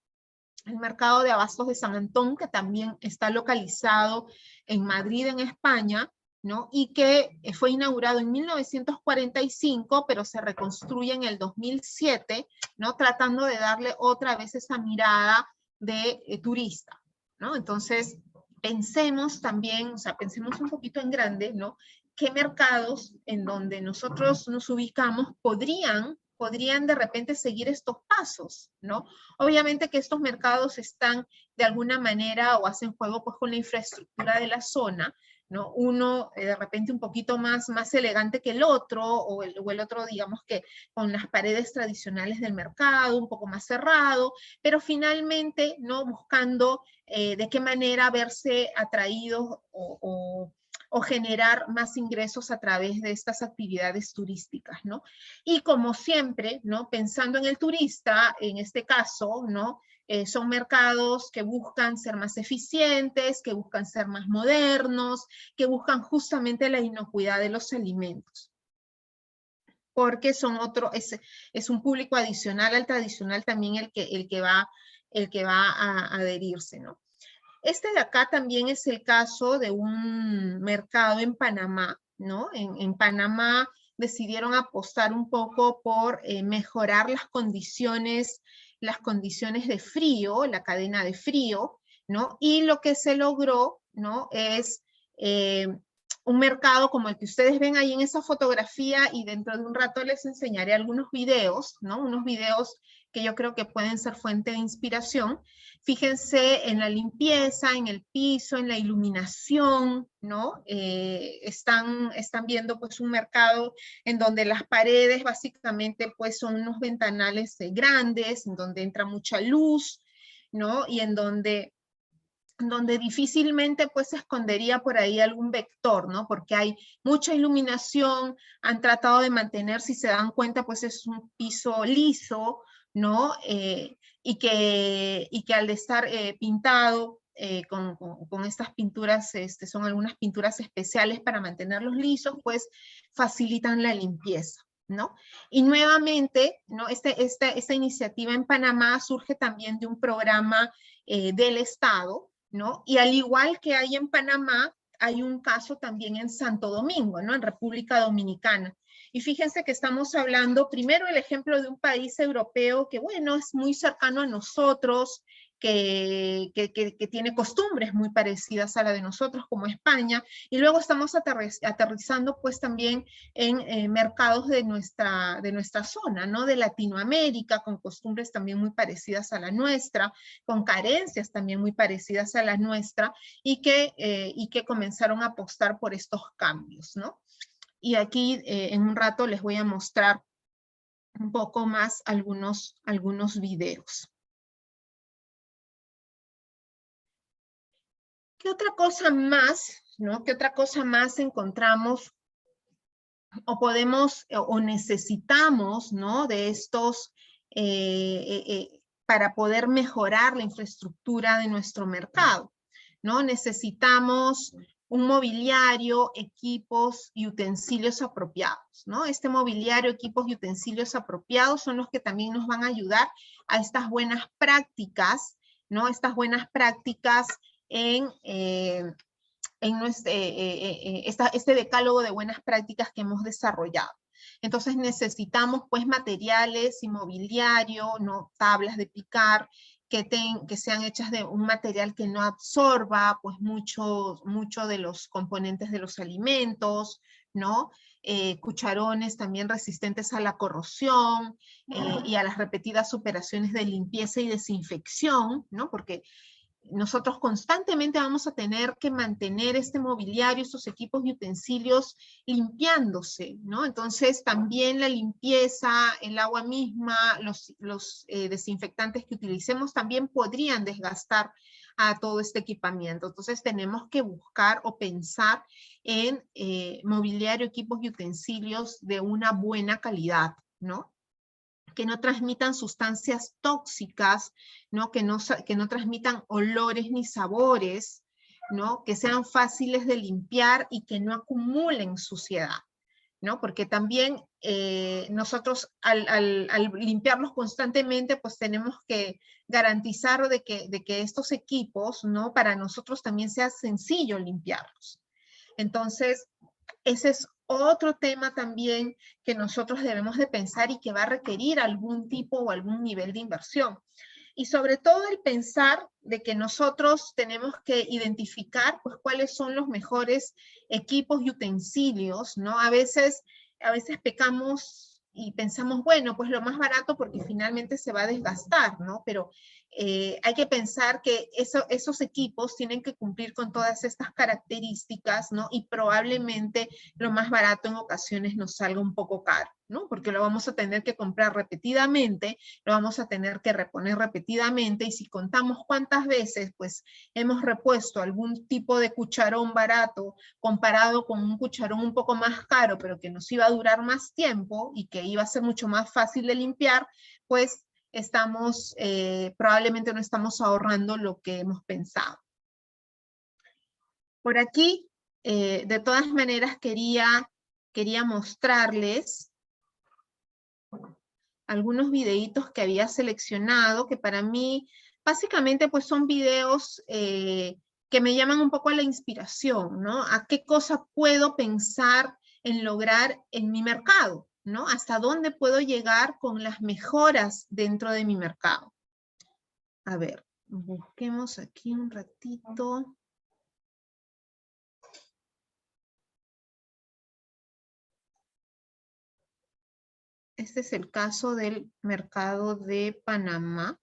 el mercado de abastos de San Antón, que también está localizado en Madrid, en España, ¿no? Y que fue inaugurado en 1945, pero se reconstruye en el 2007, ¿no? Tratando de darle otra vez esa mirada de turista, ¿no? Entonces, pensemos también, o sea, pensemos un poquito en grande, ¿no? ¿Qué mercados en donde nosotros nos ubicamos podrían de repente seguir estos pasos, ¿no? Obviamente que estos mercados están de alguna manera o hacen juego pues con la infraestructura de la zona, ¿no? Uno de repente un poquito más elegante que el otro, o el otro digamos que con las paredes tradicionales del mercado, un poco más cerrado, pero finalmente, ¿no? Buscando de qué manera verse atraídos o generar más ingresos a través de estas actividades turísticas, ¿no? Y como siempre, ¿no? Pensando en el turista, en este caso, ¿no? Son mercados que buscan ser más eficientes, que buscan ser más modernos, que buscan justamente la inocuidad de los alimentos. Porque son es un público adicional al tradicional también el que va a adherirse, ¿no? Este de acá también es el caso de un mercado en Panamá, ¿no? En Panamá decidieron apostar un poco por mejorar las condiciones de frío, la cadena de frío, ¿no? Y lo que se logró, ¿no? Es un mercado como el que ustedes ven ahí en esa fotografía, y dentro de un rato les enseñaré algunos videos, ¿no? Unos videos que yo creo que pueden ser fuente de inspiración. Fíjense en la limpieza, en el piso, en la iluminación, ¿no? Están viendo pues un mercado en donde las paredes básicamente pues son unos ventanales grandes, en donde entra mucha luz, ¿no? Y en donde difícilmente pues se escondería por ahí algún vector, ¿no? Porque hay mucha iluminación, han tratado de mantener, si se dan cuenta, pues es un piso liso, ¿no? Y que al estar pintado con estas pinturas, son algunas pinturas especiales para mantenerlos lisos, pues facilitan la limpieza, ¿no? Y nuevamente, ¿no? Esta iniciativa en Panamá surge también de un programa del Estado, ¿no? Y al igual que hay en Panamá, hay un caso también en Santo Domingo, ¿no? En República Dominicana. Y fíjense que estamos hablando primero el ejemplo de un país europeo que, bueno, es muy cercano a nosotros, que tiene costumbres muy parecidas a la de nosotros, como España, y luego estamos aterrizando pues también en mercados de nuestra zona, ¿no? De Latinoamérica, con costumbres también muy parecidas a la nuestra, con carencias también muy parecidas a la nuestra, y que comenzaron a apostar por estos cambios, ¿no? Y aquí en un rato les voy a mostrar un poco más algunos videos. ¿Qué otra cosa más, ¿no? ¿Qué otra cosa más encontramos o podemos o necesitamos, ¿no? De estos para poder mejorar la infraestructura de nuestro mercado, ¿no? Necesitamos un mobiliario, equipos y utensilios apropiados, ¿no? Este mobiliario, equipos y utensilios apropiados son los que también nos van a ayudar a estas buenas prácticas, ¿no? Estas buenas prácticas en este decálogo de buenas prácticas que hemos desarrollado. Entonces necesitamos pues materiales y mobiliario, ¿no? Tablas de picar, que sean hechas de un material que no absorba pues mucho de los componentes de los alimentos, ¿no? Cucharones también resistentes a la corrosión y a las repetidas operaciones de limpieza y desinfección, ¿no? Porque nosotros constantemente vamos a tener que mantener este mobiliario, estos equipos y utensilios limpiándose, ¿no? Entonces también la limpieza, el agua misma, los desinfectantes que utilicemos también podrían desgastar a todo este equipamiento. Entonces tenemos que buscar o pensar en mobiliario, equipos y utensilios de una buena calidad, ¿no? que no transmitan sustancias tóxicas, ¿no? Que no transmitan olores ni sabores, ¿no? Que sean fáciles de limpiar y que no acumulen suciedad, ¿no? Porque también nosotros al limpiarlos constantemente, pues tenemos que garantizar de que estos equipos, ¿no? Para nosotros también sea sencillo limpiarlos. Entonces, ese es otro tema también que nosotros debemos de pensar y que va a requerir algún tipo o algún nivel de inversión. Y sobre todo el pensar de que nosotros tenemos que identificar pues cuáles son los mejores equipos y utensilios, ¿no? A veces pecamos y pensamos, bueno, pues lo más barato porque finalmente se va a desgastar, ¿no? Pero hay que pensar que esos equipos tienen que cumplir con todas estas características, ¿no? Y probablemente lo más barato en ocasiones nos salga un poco caro, ¿no? Porque lo vamos a tener que comprar repetidamente, lo vamos a tener que reponer repetidamente, y si contamos cuántas veces, pues, hemos repuesto algún tipo de cucharón barato comparado con un cucharón un poco más caro, pero que nos iba a durar más tiempo y que iba a ser mucho más fácil de limpiar, pues, probablemente no estamos ahorrando lo que hemos pensado. Por aquí, de todas maneras, quería mostrarles algunos videitos que había seleccionado, que para mí, básicamente, pues son videos que me llaman un poco a la inspiración, ¿no? A qué cosa puedo pensar en lograr en mi mercado, ¿no? Hasta dónde puedo llegar con las mejoras dentro de mi mercado. A ver, busquemos aquí un ratito. Este es el caso del mercado de Panamá.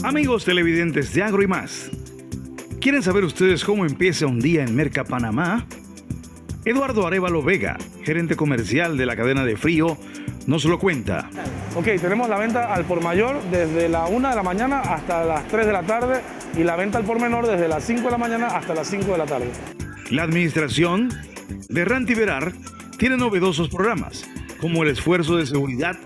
Amigos televidentes de Agro y Más, ¿quieren saber ustedes cómo empieza un día en Merca Panamá? Eduardo Arévalo Vega, gerente comercial de la cadena de frío, nos lo cuenta. Ok, tenemos la venta al por mayor desde la 1 de la mañana hasta las 3 de la tarde y la venta al por menor desde las 5 de la mañana hasta las 5 de la tarde. La administración de Rantiverar tiene novedosos programas, como el esfuerzo de seguridad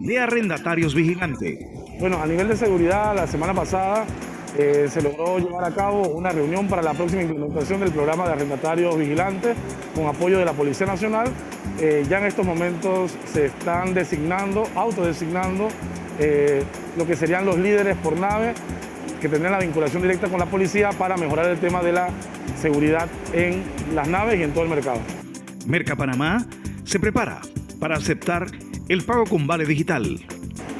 de arrendatarios vigilantes. Bueno, a nivel de seguridad, la semana pasada se logró llevar a cabo una reunión para la próxima implementación del programa de arrendatarios vigilantes con apoyo de la Policía Nacional. Ya en estos momentos se están autodesignando lo que serían los líderes por nave que tendrán la vinculación directa con la policía para mejorar el tema de la seguridad en las naves y en todo el mercado. Merca Panamá se prepara para aceptar el pago con vale digital.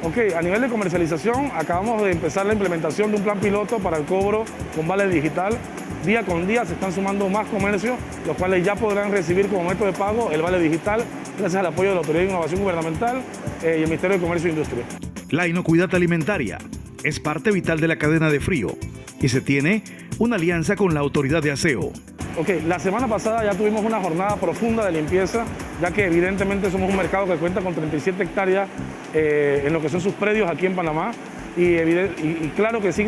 Ok, a nivel de comercialización, acabamos de empezar la implementación de un plan piloto para el cobro con vale digital. Día con día se están sumando más comercios, los cuales ya podrán recibir como método de pago el vale digital, gracias al apoyo de la Autoridad de Innovación Gubernamental y el Ministerio de Comercio e Industria. La inocuidad alimentaria es parte vital de la cadena de frío y se tiene una alianza con la Autoridad de Aseo. Ok, la semana pasada ya tuvimos una jornada profunda de limpieza, ya que evidentemente somos un mercado que cuenta con 37 hectáreas en lo que son sus predios aquí en Panamá y claro que sí,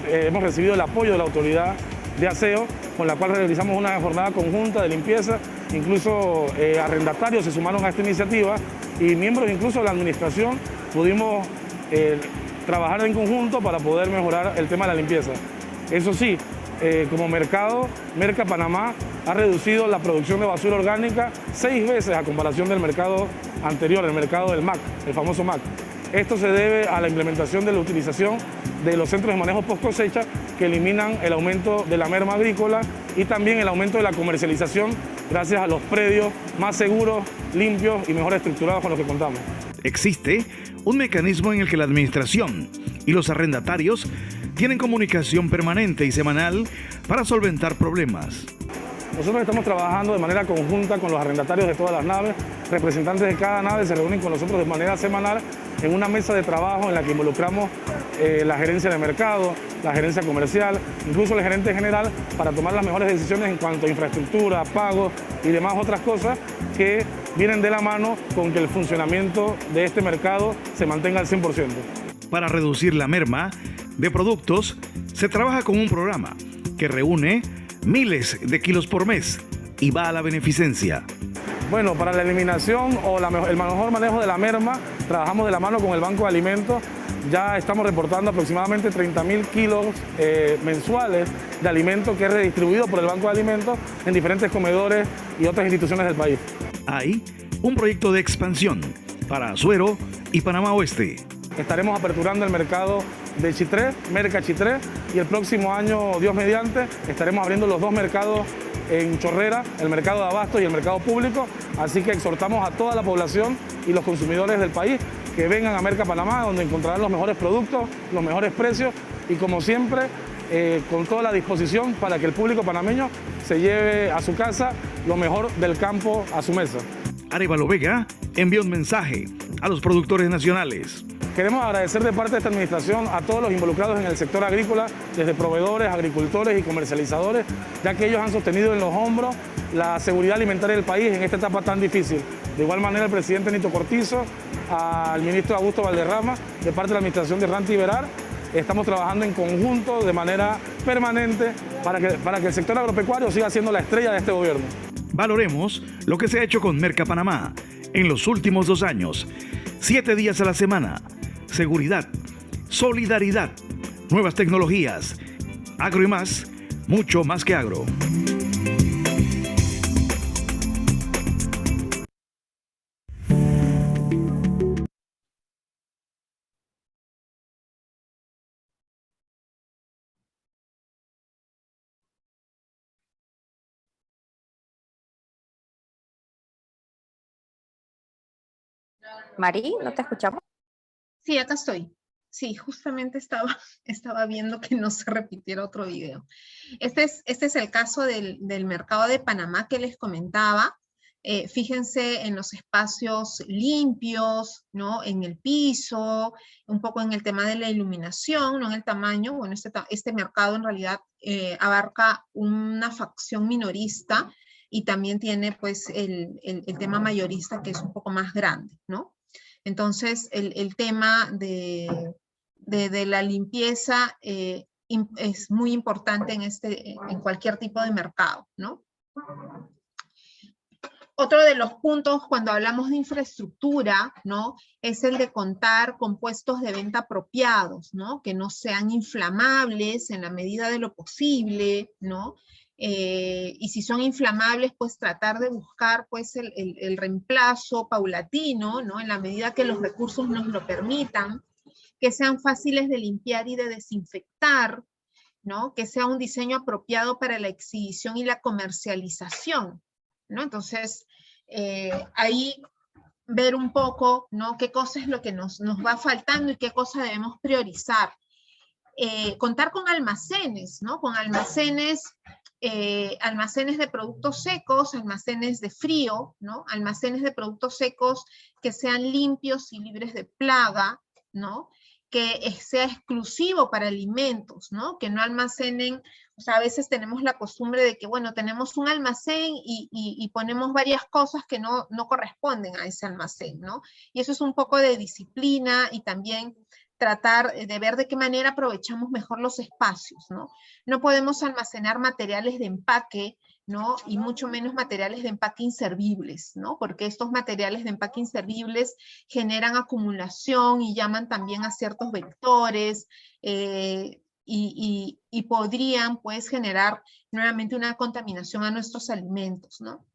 hemos recibido el apoyo de la Autoridad de Aseo, con la cual realizamos una jornada conjunta de limpieza, incluso arrendatarios se sumaron a esta iniciativa y miembros incluso de la administración pudimos trabajar en conjunto para poder mejorar el tema de la limpieza. Eso sí, como mercado, Merca Panamá ha reducido la producción de basura orgánica 6 veces a comparación del mercado anterior, el mercado del MAC, el famoso MAC. Esto se debe a la implementación de la utilización de los centros de manejo post cosecha que eliminan el aumento de la merma agrícola y también el aumento de la comercialización gracias a los predios más seguros, limpios y mejor estructurados con los que contamos. Existe un mecanismo en el que la administración y los arrendatarios tienen comunicación permanente y semanal para solventar problemas. Nosotros estamos trabajando de manera conjunta con los arrendatarios de todas las naves. Representantes de cada nave se reúnen con nosotros de manera semanal en una mesa de trabajo en la que involucramos la gerencia de mercado, la gerencia comercial, incluso el gerente general, para tomar las mejores decisiones en cuanto a infraestructura, pagos y demás otras cosas que vienen de la mano con que el funcionamiento de este mercado se mantenga al 100%. Para reducir la merma de productos, se trabaja con un programa que reúne miles de kilos por mes y va a la beneficencia. Bueno, para la eliminación o el mejor manejo de la merma, trabajamos de la mano con el Banco de Alimentos. Ya estamos reportando aproximadamente 30.000 kilos mensuales de alimento que es redistribuido por el Banco de Alimentos en diferentes comedores y otras instituciones del país. Hay un proyecto de expansión para Azuero y Panamá Oeste. Estaremos aperturando el mercado de Chitré, Merca Chitré, y el próximo año, Dios mediante, estaremos abriendo los dos mercados en Chorrera, el mercado de abasto y el mercado público. Así que exhortamos a toda la población y los consumidores del país que vengan a Merca Panamá, donde encontrarán los mejores productos, los mejores precios y, como siempre, con toda la disposición para que el público panameño se lleve a su casa lo mejor del campo a su mesa. Arévalo Vega envió un mensaje a los productores nacionales. Queremos agradecer de parte de esta administración a todos los involucrados en el sector agrícola, desde proveedores, agricultores y comercializadores, ya que ellos han sostenido en los hombros la seguridad alimentaria del país en esta etapa tan difícil. De igual manera, el presidente Nito Cortizo, al ministro Augusto Valderrama, de parte de la administración de Ranti Verar, estamos trabajando en conjunto de manera permanente para que el sector agropecuario siga siendo la estrella de este gobierno. Valoremos lo que se ha hecho con Merca Panamá en los últimos 2 años. 7 días a la semana. Seguridad, solidaridad, nuevas tecnologías, agro y más, mucho más que agro. Mari, ¿no te escuchamos? Sí, acá estoy. Sí, justamente estaba viendo que no se repitiera otro video. Este es el caso del mercado de Panamá que les comentaba. Fíjense en los espacios limpios, ¿no? En el piso, un poco en el tema de la iluminación, no en el tamaño. Bueno, este mercado en realidad abarca una facción minorista y también tiene pues el tema mayorista, que es un poco más grande, ¿no? Entonces, el tema de la limpieza es muy importante en cualquier tipo de mercado, ¿no? Otro de los puntos cuando hablamos de infraestructura, ¿no? Es el de contar con puestos de venta apropiados, ¿no? Que no sean inflamables en la medida de lo posible, ¿no? Y si son inflamables, pues tratar de buscar pues el reemplazo paulatino, ¿no? En la medida que los recursos nos lo permitan, que sean fáciles de limpiar y de desinfectar, ¿no? Que sea un diseño apropiado para la exhibición y la comercialización, ¿no? Entonces, ahí ver un poco, ¿no? Qué cosa es lo que nos va faltando y qué cosa debemos priorizar. Contar con almacenes, ¿no? Con almacenes de productos secos, almacenes de frío, ¿no? Almacenes de productos secos que sean limpios y libres de plaga, ¿no? Que sea exclusivo para alimentos, ¿no? Que no almacenen, o sea, a veces tenemos la costumbre de que, bueno, tenemos un almacén y ponemos varias cosas que no corresponden a ese almacén, ¿no? Y eso es un poco de disciplina y también tratar de ver de qué manera aprovechamos mejor los espacios, ¿no? No podemos almacenar materiales de empaque, ¿no? Y mucho menos materiales de empaque inservibles, ¿no? Porque estos materiales de empaque inservibles generan acumulación y llaman también a ciertos vectores y podrían, pues, generar nuevamente una contaminación a nuestros alimentos, ¿no?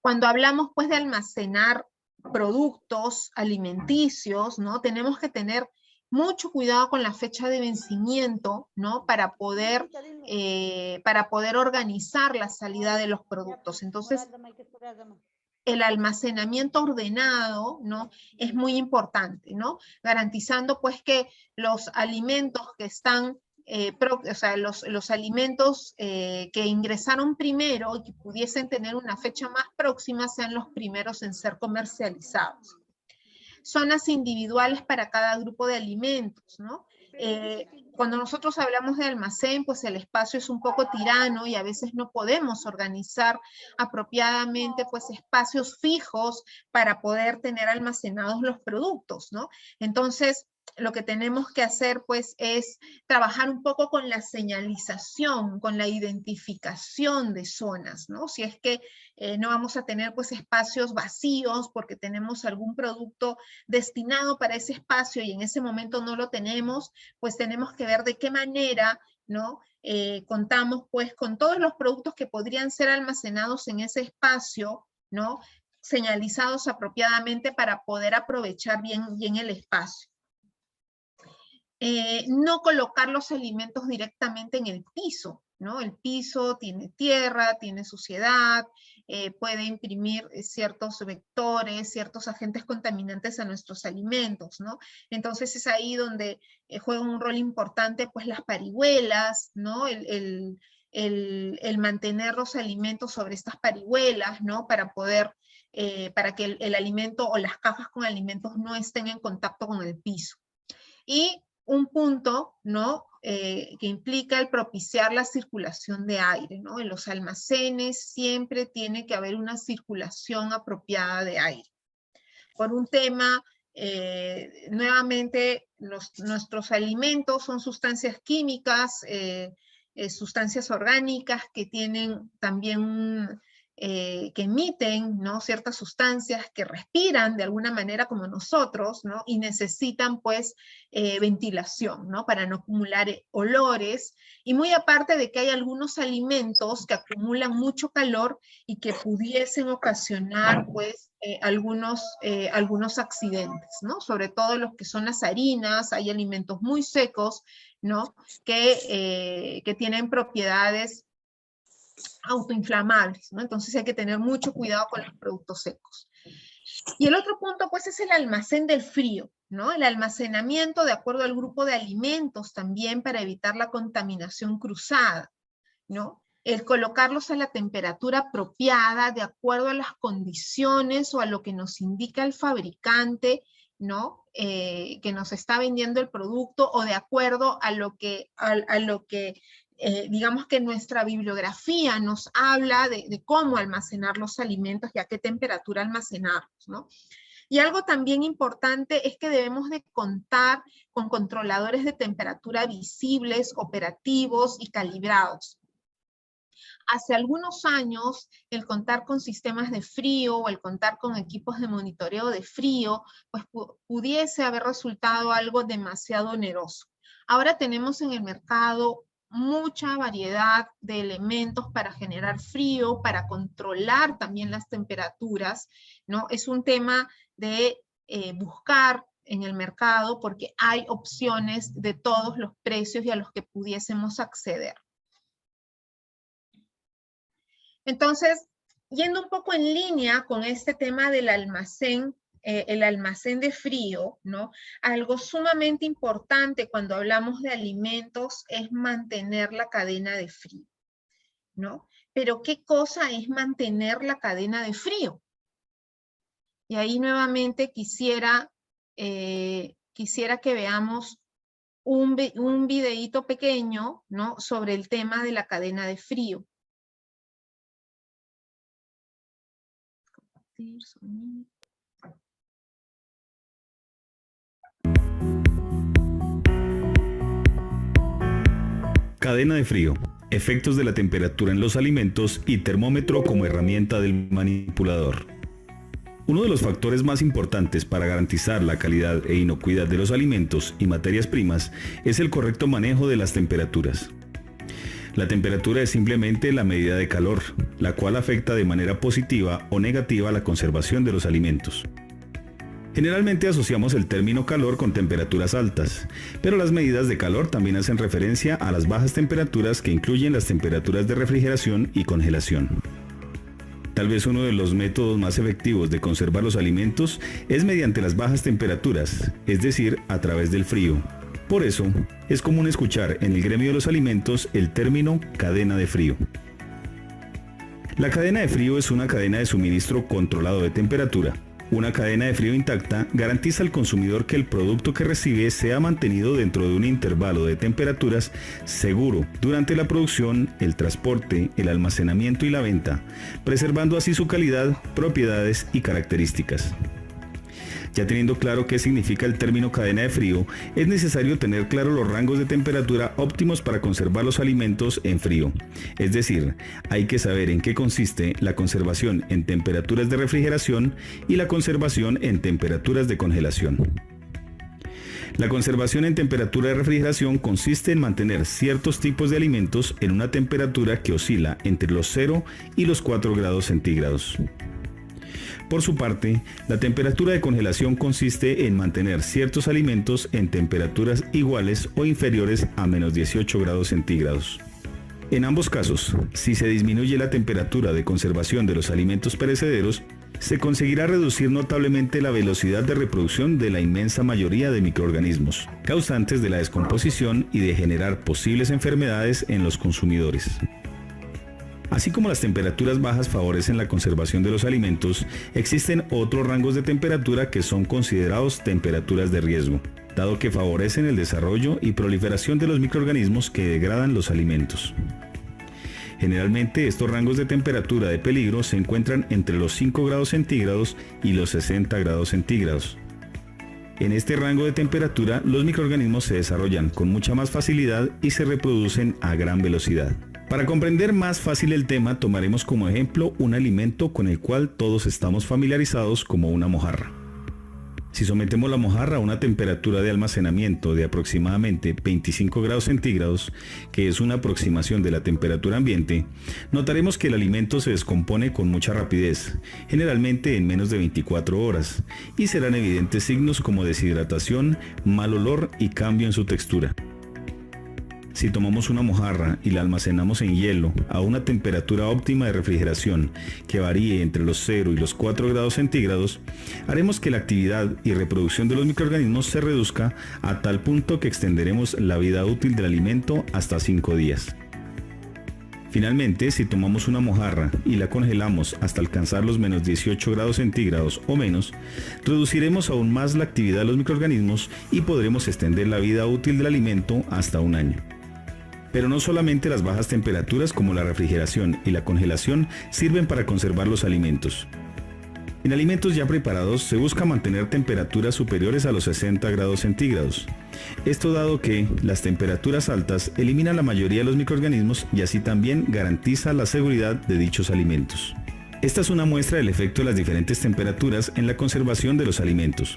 Cuando hablamos, pues, de almacenar productos alimenticios, ¿no? Tenemos que tener mucho cuidado con la fecha de vencimiento, ¿no? Para poder organizar la salida de los productos. Entonces, el almacenamiento ordenado, ¿no? Es muy importante, ¿no? Garantizando pues que los alimentos que están, o sea, los alimentos que ingresaron primero y que pudiesen tener una fecha más próxima sean los primeros en ser comercializados. Zonas individuales para cada grupo de alimentos, ¿no? Cuando nosotros hablamos de almacén, pues el espacio es un poco tirano y a veces no podemos organizar apropiadamente pues espacios fijos para poder tener almacenados los productos, ¿no? Entonces, lo que tenemos que hacer pues es trabajar un poco con la señalización, con la identificación de zonas, ¿no? Si es que no vamos a tener pues espacios vacíos porque tenemos algún producto destinado para ese espacio y en ese momento no lo tenemos, pues tenemos que ver de qué manera, ¿no? Contamos pues con todos los productos que podrían ser almacenados en ese espacio, ¿no? Señalizados apropiadamente para poder aprovechar bien el espacio. No colocar los alimentos directamente en el piso, ¿no? El piso tiene tierra, tiene suciedad, puede imprimir ciertos vectores, ciertos agentes contaminantes a nuestros alimentos, ¿no? Entonces es ahí donde juega un rol importante pues las parihuelas, ¿no? El mantener los alimentos sobre estas parihuelas, ¿no? Para poder, para que el alimento o las cajas con alimentos no estén en contacto con el piso. Y un punto, ¿no? Que implica el propiciar la circulación de aire, ¿no? En los almacenes siempre tiene que haber una circulación apropiada de aire. Por un tema, nuevamente, nuestros alimentos son sustancias químicas, sustancias orgánicas que tienen también que emiten, ¿no? Ciertas sustancias que respiran de alguna manera como nosotros, ¿no? Y necesitan pues ventilación, ¿no? Para no acumular olores, y muy aparte de que hay algunos alimentos que acumulan mucho calor y que pudiesen ocasionar pues algunos accidentes, ¿no? Sobre todo los que son las harinas, hay alimentos muy secos, ¿no? Que tienen propiedades autoinflamables, ¿no? Entonces hay que tener mucho cuidado con los productos secos. Y el otro punto, pues, es el almacén del frío, ¿no? El almacenamiento de acuerdo al grupo de alimentos también para evitar la contaminación cruzada, ¿no? El colocarlos a la temperatura apropiada de acuerdo a las condiciones o a lo que nos indica el fabricante, ¿no? Que nos está vendiendo el producto, o de acuerdo a lo que digamos que nuestra bibliografía nos habla de cómo almacenar los alimentos y a qué temperatura almacenarlos, ¿no? Y algo también importante es que debemos de contar con controladores de temperatura visibles, operativos y calibrados. Hace algunos años, el contar con sistemas de frío o el contar con equipos de monitoreo de frío, pues pudiese haber resultado algo demasiado oneroso. Ahora tenemos en el mercado mucha variedad de elementos para generar frío, para controlar también las temperaturas, ¿no? Es un tema de buscar en el mercado porque hay opciones de todos los precios y a los que pudiésemos acceder. Entonces, yendo un poco en línea con este tema del almacén, el almacén de frío, ¿no? Algo sumamente importante cuando hablamos de alimentos es mantener la cadena de frío, ¿no? Pero ¿qué cosa es mantener la cadena de frío? Y ahí nuevamente quisiera que veamos un videíto pequeño, ¿no? Sobre el tema de la cadena de frío. Compartir sonido. Cadena de frío, efectos de la temperatura en los alimentos y termómetro como herramienta del manipulador. Uno de los factores más importantes para garantizar la calidad e inocuidad de los alimentos y materias primas es el correcto manejo de las temperaturas. La temperatura es simplemente la medida de calor, la cual afecta de manera positiva o negativa la conservación de los alimentos. Generalmente asociamos el término calor con temperaturas altas, pero las medidas de calor también hacen referencia a las bajas temperaturas que incluyen las temperaturas de refrigeración y congelación. Tal vez uno de los métodos más efectivos de conservar los alimentos es mediante las bajas temperaturas, es decir, a través del frío. Por eso, es común escuchar en el gremio de los alimentos el término cadena de frío. La cadena de frío es una cadena de suministro controlado de temperatura. Una cadena de frío intacta garantiza al consumidor que el producto que recibe sea mantenido dentro de un intervalo de temperaturas seguro durante la producción, el transporte, el almacenamiento y la venta, preservando así su calidad, propiedades y características. Ya teniendo claro qué significa el término cadena de frío, es necesario tener claro los rangos de temperatura óptimos para conservar los alimentos en frío. Es decir, hay que saber en qué consiste la conservación en temperaturas de refrigeración y la conservación en temperaturas de congelación. La conservación en temperatura de refrigeración consiste en mantener ciertos tipos de alimentos en una temperatura que oscila entre los 0 y los 4 grados centígrados. Por su parte, la temperatura de congelación consiste en mantener ciertos alimentos en temperaturas iguales o inferiores a menos 18 grados centígrados. En ambos casos, si se disminuye la temperatura de conservación de los alimentos perecederos, se conseguirá reducir notablemente la velocidad de reproducción de la inmensa mayoría de microorganismos, causantes de la descomposición y de generar posibles enfermedades en los consumidores. Así como las temperaturas bajas favorecen la conservación de los alimentos, existen otros rangos de temperatura que son considerados temperaturas de riesgo, dado que favorecen el desarrollo y proliferación de los microorganismos que degradan los alimentos. Generalmente estos rangos de temperatura de peligro se encuentran entre los 5 grados centígrados y los 60 grados centígrados. En este rango de temperatura, los microorganismos se desarrollan con mucha más facilidad y se reproducen a gran velocidad. Para comprender más fácil el tema, tomaremos como ejemplo un alimento con el cual todos estamos familiarizados como una mojarra. Si sometemos la mojarra a una temperatura de almacenamiento de aproximadamente 25 grados centígrados, que es una aproximación de la temperatura ambiente, notaremos que el alimento se descompone con mucha rapidez, generalmente en menos de 24 horas, y serán evidentes signos como deshidratación, mal olor y cambio en su textura. Si tomamos una mojarra y la almacenamos en hielo a una temperatura óptima de refrigeración que varíe entre los 0 y los 4 grados centígrados, haremos que la actividad y reproducción de los microorganismos se reduzca a tal punto que extenderemos la vida útil del alimento hasta 5 días. Finalmente, si tomamos una mojarra y la congelamos hasta alcanzar los menos 18 grados centígrados o menos, reduciremos aún más la actividad de los microorganismos y podremos extender la vida útil del alimento hasta un año. Pero no solamente las bajas temperaturas como la refrigeración y la congelación sirven para conservar los alimentos. En alimentos ya preparados se busca mantener temperaturas superiores a los 60 grados centígrados. Esto dado que las temperaturas altas eliminan la mayoría de los microorganismos y así también garantiza la seguridad de dichos alimentos. Esta es una muestra del efecto de las diferentes temperaturas en la conservación de los alimentos.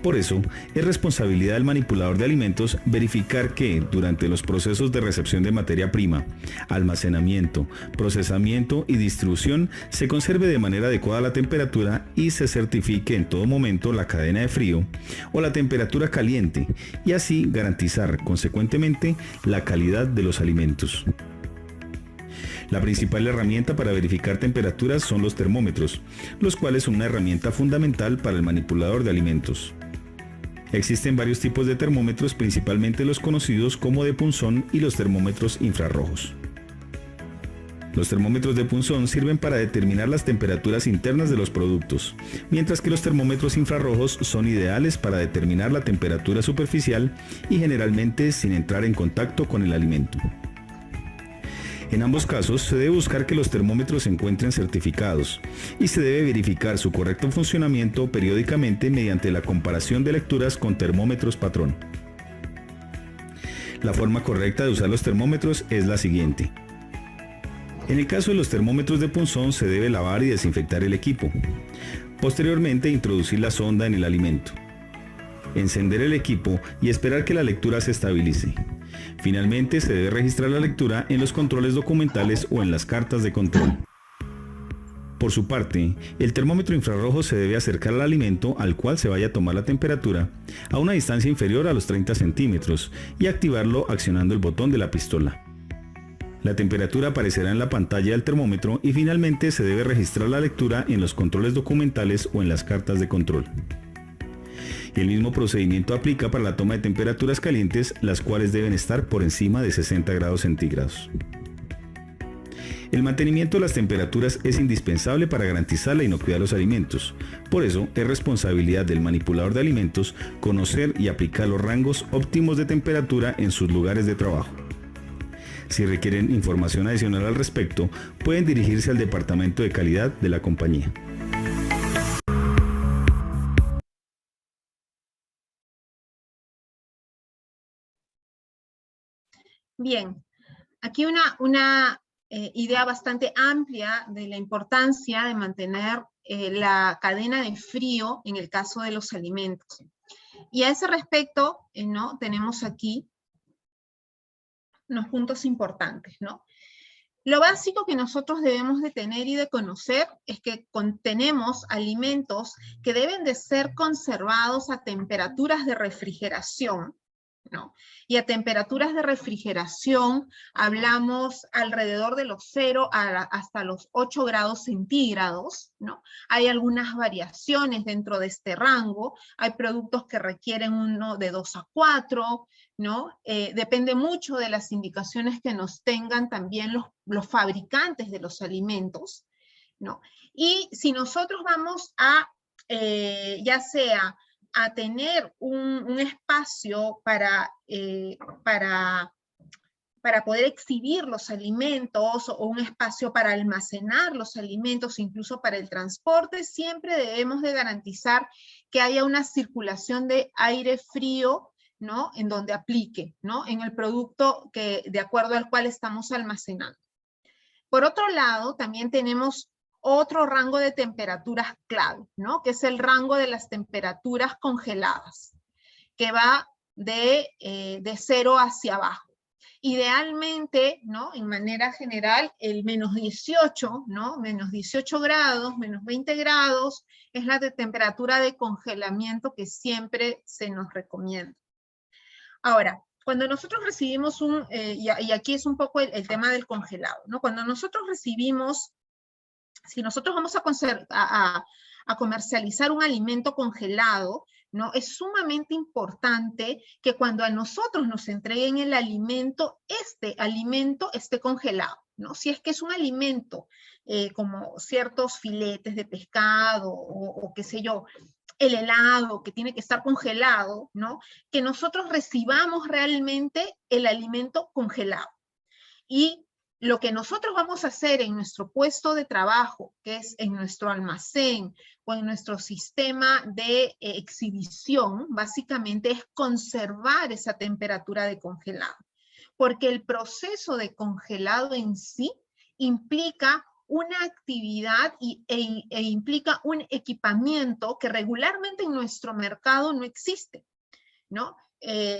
Por eso, es responsabilidad del manipulador de alimentos verificar que, durante los procesos de recepción de materia prima, almacenamiento, procesamiento y distribución, se conserve de manera adecuada la temperatura y se certifique en todo momento la cadena de frío o la temperatura caliente, y así garantizar, consecuentemente, la calidad de los alimentos. La principal herramienta para verificar temperaturas son los termómetros, los cuales son una herramienta fundamental para el manipulador de alimentos. Existen varios tipos de termómetros, principalmente los conocidos como de punzón y los termómetros infrarrojos. Los termómetros de punzón sirven para determinar las temperaturas internas de los productos, mientras que los termómetros infrarrojos son ideales para determinar la temperatura superficial y generalmente sin entrar en contacto con el alimento. En ambos casos se debe buscar que los termómetros se encuentren certificados y se debe verificar su correcto funcionamiento periódicamente mediante la comparación de lecturas con termómetros patrón. La forma correcta de usar los termómetros es la siguiente. En el caso de los termómetros de punzón se debe lavar y desinfectar el equipo. Posteriormente introducir la sonda en el alimento. Encender el equipo y esperar que la lectura se estabilice. Finalmente, se debe registrar la lectura en los controles documentales o en las cartas de control. Por su parte, el termómetro infrarrojo se debe acercar al alimento al cual se vaya a tomar la temperatura a una distancia inferior a los 30 centímetros y activarlo accionando el botón de la pistola. La temperatura aparecerá en la pantalla del termómetro y finalmente se debe registrar la lectura en los controles documentales o en las cartas de control. El mismo procedimiento aplica para la toma de temperaturas calientes, las cuales deben estar por encima de 60 grados centígrados. El mantenimiento de las temperaturas es indispensable para garantizar la inocuidad de los alimentos. Por eso, es responsabilidad del manipulador de alimentos conocer y aplicar los rangos óptimos de temperatura en sus lugares de trabajo. Si requieren información adicional al respecto, pueden dirigirse al departamento de calidad de la compañía. Bien, aquí una idea bastante amplia de la importancia de mantener la cadena de frío en el caso de los alimentos. Y a ese respecto, ¿no? Tenemos aquí unos puntos importantes, ¿no? Lo básico que nosotros debemos de tener y de conocer es que contenemos alimentos que deben de ser conservados a temperaturas de refrigeración, ¿no? Y a temperaturas de refrigeración hablamos alrededor de los 0 hasta los 8 grados centígrados, ¿no? Hay algunas variaciones dentro de este rango, hay productos que requieren uno de 2 a 4, ¿no? Depende mucho de las indicaciones que nos tengan también los fabricantes de los alimentos, ¿no? Y si nosotros vamos a, ya sea a tener un espacio para poder exhibir los alimentos o un espacio para almacenar los alimentos, incluso para el transporte, siempre debemos de garantizar que haya una circulación de aire frío, ¿no? En donde aplique, ¿no? En el producto de acuerdo al cual estamos almacenando. Por otro lado, también tenemos otro rango de temperaturas clave, ¿no? Que es el rango de las temperaturas congeladas, que va de 0 hacia abajo. Idealmente, ¿no? En manera general, el menos 18, ¿no? Menos 18 grados, menos 20 grados, es la temperatura de congelamiento que siempre se nos recomienda. Ahora, cuando nosotros recibimos y aquí es un poco el tema del congelado, ¿no? Cuando nosotros recibimos, si nosotros vamos a comercializar un alimento congelado, ¿no? Es sumamente importante que cuando a nosotros nos entreguen el alimento, este alimento esté congelado, ¿no? Si es que es un alimento como ciertos filetes de pescado o qué sé yo, el helado que tiene que estar congelado, ¿no? Que nosotros recibamos realmente el alimento congelado. Y lo que nosotros vamos a hacer en nuestro puesto de trabajo, que es en nuestro almacén o en nuestro sistema de exhibición, básicamente es conservar esa temperatura de congelado. Porque el proceso de congelado en sí implica una actividad e implica un equipamiento que regularmente en nuestro mercado no existe, ¿no?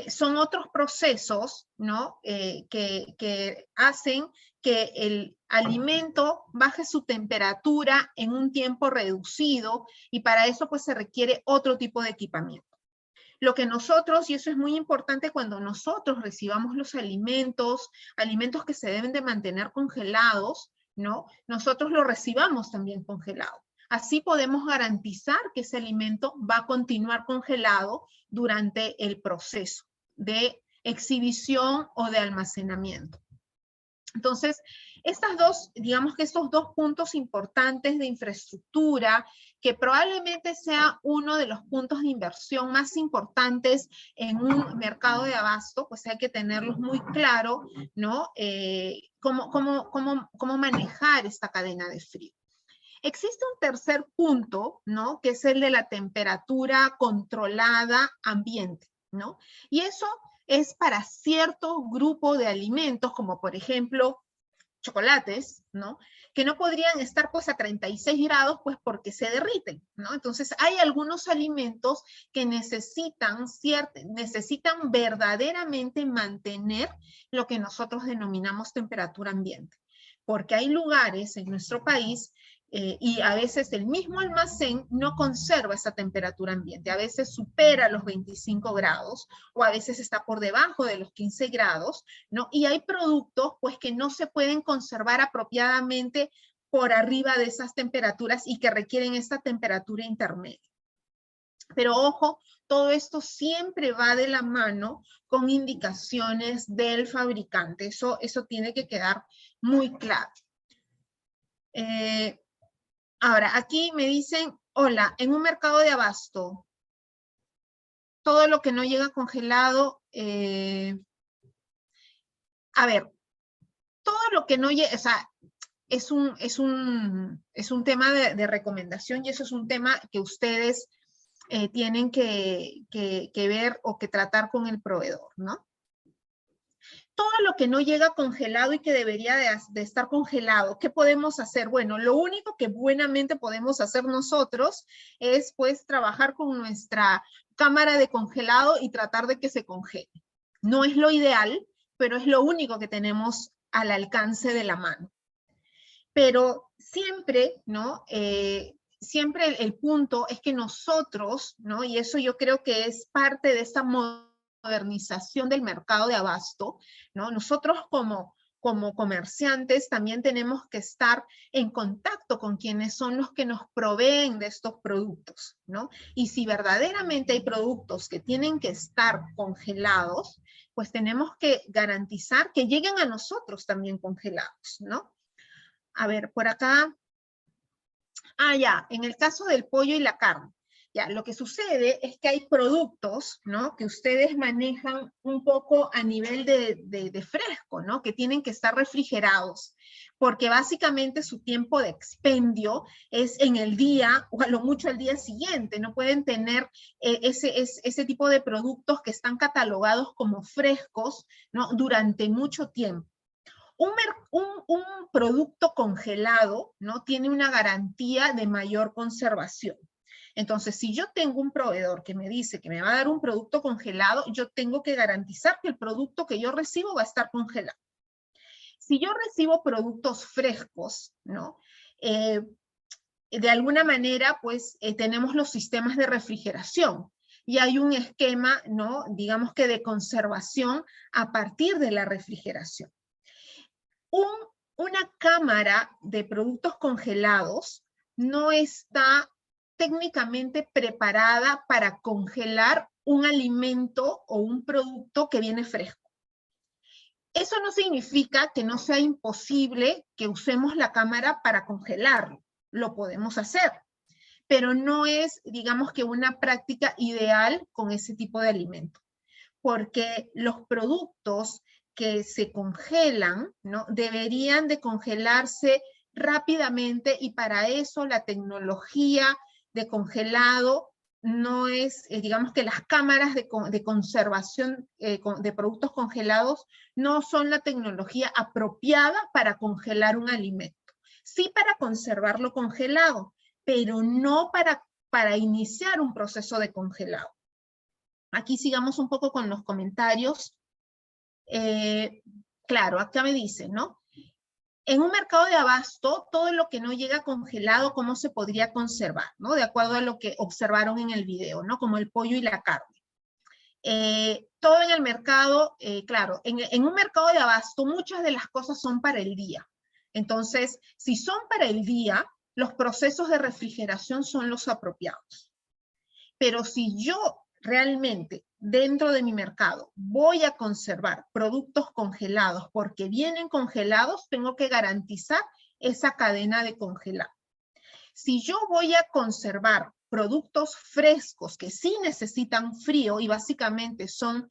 Son otros procesos, ¿no? Que hacen que el alimento baje su temperatura en un tiempo reducido y para eso pues se requiere otro tipo de equipamiento. Lo que nosotros, y eso es muy importante cuando nosotros recibamos los alimentos que se deben de mantener congelados, ¿no? Nosotros lo recibamos también congelado. Así podemos garantizar que ese alimento va a continuar congelado durante el proceso de exhibición o de almacenamiento. Entonces, digamos que estos dos puntos importantes de infraestructura, que probablemente sea uno de los puntos de inversión más importantes en un mercado de abasto, pues hay que tenerlos muy claro, ¿no? Cómo manejar esta cadena de frío. Existe un tercer punto, ¿no? Que es el de la temperatura controlada ambiente, ¿no? Y eso es para cierto grupo de alimentos, como por ejemplo chocolates, ¿no? Que no podrían estar pues a 36 grados pues porque se derriten, ¿no? Entonces hay algunos alimentos que necesitan verdaderamente mantener lo que nosotros denominamos temperatura ambiente. Porque hay lugares en nuestro país Y a veces el mismo almacén no conserva esa temperatura ambiente, a veces supera los 25 grados o a veces está por debajo de los 15 grados, ¿no? Y hay productos pues que no se pueden conservar apropiadamente por arriba de esas temperaturas y que requieren esta temperatura intermedia. Pero ojo, todo esto siempre va de la mano con indicaciones del fabricante. Eso tiene que quedar muy claro. Ahora, aquí me dicen, hola, en un mercado de abasto, todo lo que no llega congelado, a ver, todo lo que no llega, o sea, es un tema de recomendación y eso es un tema que ustedes tienen que ver o que tratar con el proveedor, ¿no? Todo lo que no llega congelado y que debería de estar congelado, ¿qué podemos hacer? Bueno, lo único que buenamente podemos hacer nosotros es pues trabajar con nuestra cámara de congelado y tratar de que se congele. No es lo ideal, pero es lo único que tenemos al alcance de la mano. Pero siempre, ¿no? Siempre el punto es que nosotros, ¿no? Y eso yo creo que es parte de esta modernización del mercado de abasto, ¿no? Nosotros como comerciantes también tenemos que estar en contacto con quienes son los que nos proveen de estos productos, ¿no? Y si verdaderamente hay productos que tienen que estar congelados, pues tenemos que garantizar que lleguen a nosotros también congelados, ¿no? A ver, por acá. Ya, en el caso del pollo y la carne. Ya, lo que sucede es que hay productos, ¿no? Que ustedes manejan un poco a nivel de fresco, ¿no? Que tienen que estar refrigerados, porque básicamente su tiempo de expendio es en el día, o a lo mucho al día siguiente. No pueden tener ese tipo de productos que están catalogados como frescos, ¿no? Durante mucho tiempo. Un producto congelado, ¿no? Tiene una garantía de mayor conservación. Entonces, si yo tengo un proveedor que me dice que me va a dar un producto congelado, yo tengo que garantizar que el producto que yo recibo va a estar congelado. Si yo recibo productos frescos, ¿no? De alguna manera, pues, tenemos los sistemas de refrigeración y hay un esquema, ¿no? Digamos que de conservación a partir de la refrigeración. Una cámara de productos congelados no está técnicamente preparada para congelar un alimento o un producto que viene fresco. Eso no significa que no sea imposible que usemos la cámara para congelarlo. Lo podemos hacer, pero no es, digamos que una práctica ideal con ese tipo de alimento, porque los productos que se congelan, ¿no? Deberían de congelarse rápidamente y para eso la tecnología de congelado no es, digamos que las cámaras de conservación de productos congelados no son la tecnología apropiada para congelar un alimento. Sí para conservarlo congelado, pero no para iniciar un proceso de congelado. Aquí sigamos un poco con los comentarios. Claro, acá me dice, ¿no? En un mercado de abasto, todo lo que no llega congelado, ¿cómo se podría conservar? ¿No? De acuerdo a lo que observaron en el video, ¿no? Como el pollo y la carne. Todo en el mercado, claro, en un mercado de abasto, muchas de las cosas son para el día. Entonces, si son para el día, los procesos de refrigeración son los apropiados. Pero si yo realmente dentro de mi mercado voy a conservar productos congelados porque vienen congelados, tengo que garantizar esa cadena de congelado. Si yo voy a conservar productos frescos que sí necesitan frío y básicamente son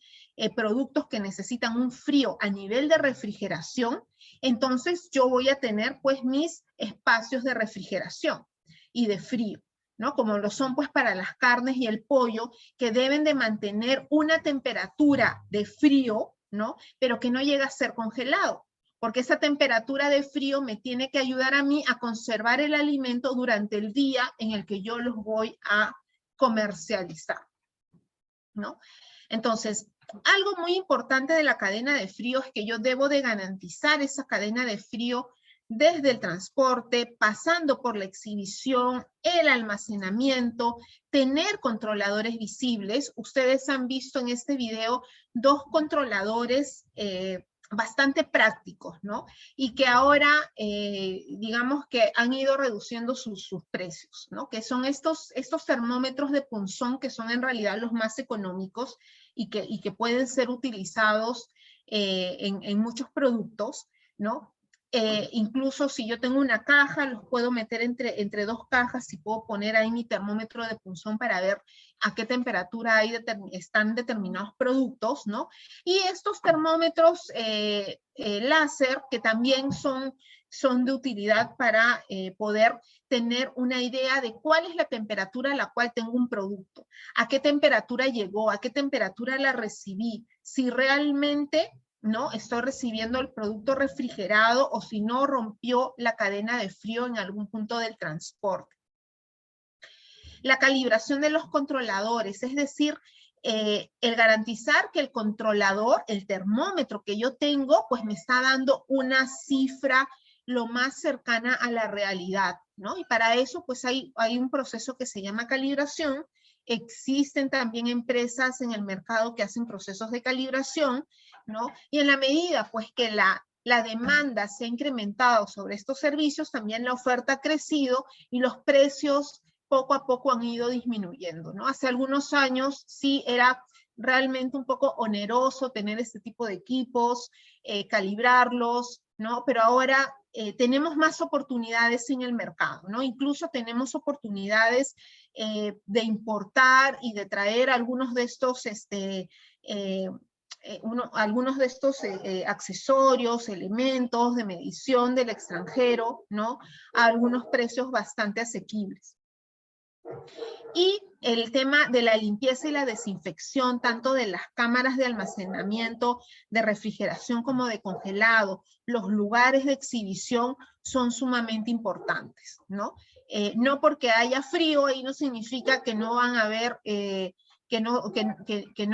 productos que necesitan un frío a nivel de refrigeración, entonces yo voy a tener pues mis espacios de refrigeración y de frío, ¿no? Como lo son pues para las carnes y el pollo, que deben de mantener una temperatura de frío, ¿no? Pero que no llega a ser congelado, porque esa temperatura de frío me tiene que ayudar a mí a conservar el alimento durante el día en el que yo los voy a comercializar, ¿no? Entonces, algo muy importante de la cadena de frío es que yo debo de garantizar esa cadena de frío desde el transporte, pasando por la exhibición, el almacenamiento, tener controladores visibles. Ustedes han visto en este video 2 controladores bastante prácticos, ¿no? Y que ahora, digamos que han ido reduciendo sus precios, ¿no? Que son estos termómetros de punzón, que son en realidad los más económicos y que pueden ser utilizados en muchos productos, ¿no? Incluso si yo tengo una caja, los puedo meter entre 2 cajas y puedo poner ahí mi termómetro de punzón para ver a qué temperatura están determinados productos, ¿no? Y estos termómetros láser, que también son de utilidad para poder tener una idea de cuál es la temperatura a la cual tengo un producto, a qué temperatura llegó, a qué temperatura la recibí, si realmente, ¿no?, estoy recibiendo el producto refrigerado o si no rompió la cadena de frío en algún punto del transporte. La calibración de los controladores, es decir, el garantizar que el controlador, el termómetro que yo tengo, pues me está dando una cifra lo más cercana a la realidad, ¿no? Y para eso, pues hay un proceso que se llama calibración. Existen también empresas en el mercado que hacen procesos de calibración, ¿no? Y en la medida, pues, que la demanda se ha incrementado sobre estos servicios, también la oferta ha crecido y los precios poco a poco han ido disminuyendo, ¿no? Hace algunos años sí era realmente un poco oneroso tener este tipo de equipos, calibrarlos, ¿no? Pero ahora tenemos más oportunidades en el mercado, ¿no? Incluso tenemos oportunidades de importar y de traer algunos de estos, accesorios, elementos de medición del extranjero, ¿no? A algunos precios bastante asequibles. Y el tema de la limpieza y la desinfección, tanto de las cámaras de almacenamiento, de refrigeración como de congelado, los lugares de exhibición son sumamente importantes, ¿no? No porque haya frío, ahí no significa que no van a haber, que no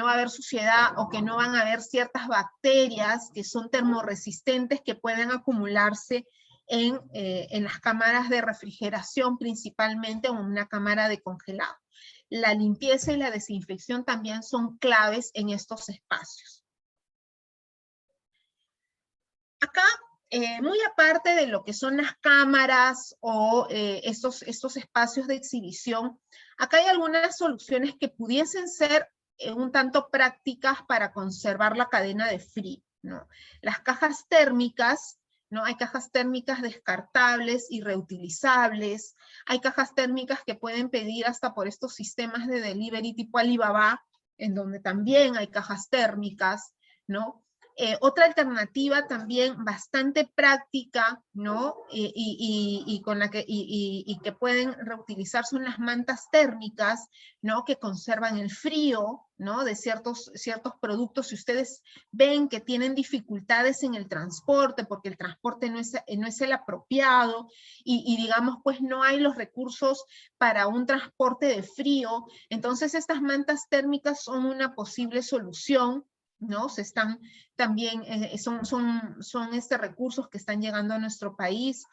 va a haber suciedad o que no van a haber ciertas bacterias que son termorresistentes que pueden acumularse en las cámaras de refrigeración principalmente o en una cámara de congelado. La limpieza y la desinfección también son claves en estos espacios. Acá, muy aparte de lo que son las cámaras o estos espacios de exhibición, acá hay algunas soluciones que pudiesen ser un tanto prácticas para conservar la cadena de frío, ¿no? Las cajas térmicas, ¿no? Hay cajas térmicas descartables y reutilizables. Hay cajas térmicas que pueden pedir hasta por estos sistemas de delivery tipo Alibaba, en donde también hay cajas térmicas, ¿no? Otra alternativa también bastante práctica, ¿no? Y que pueden reutilizar son las mantas térmicas, ¿no? Que conservan el frío, ¿no? De ciertos productos. Si ustedes ven que tienen dificultades en el transporte, porque el transporte no es el apropiado, y digamos, pues no hay los recursos para un transporte de frío, entonces estas mantas térmicas son una posible solución, ¿no? También son recursos que están llegando a nuestro país.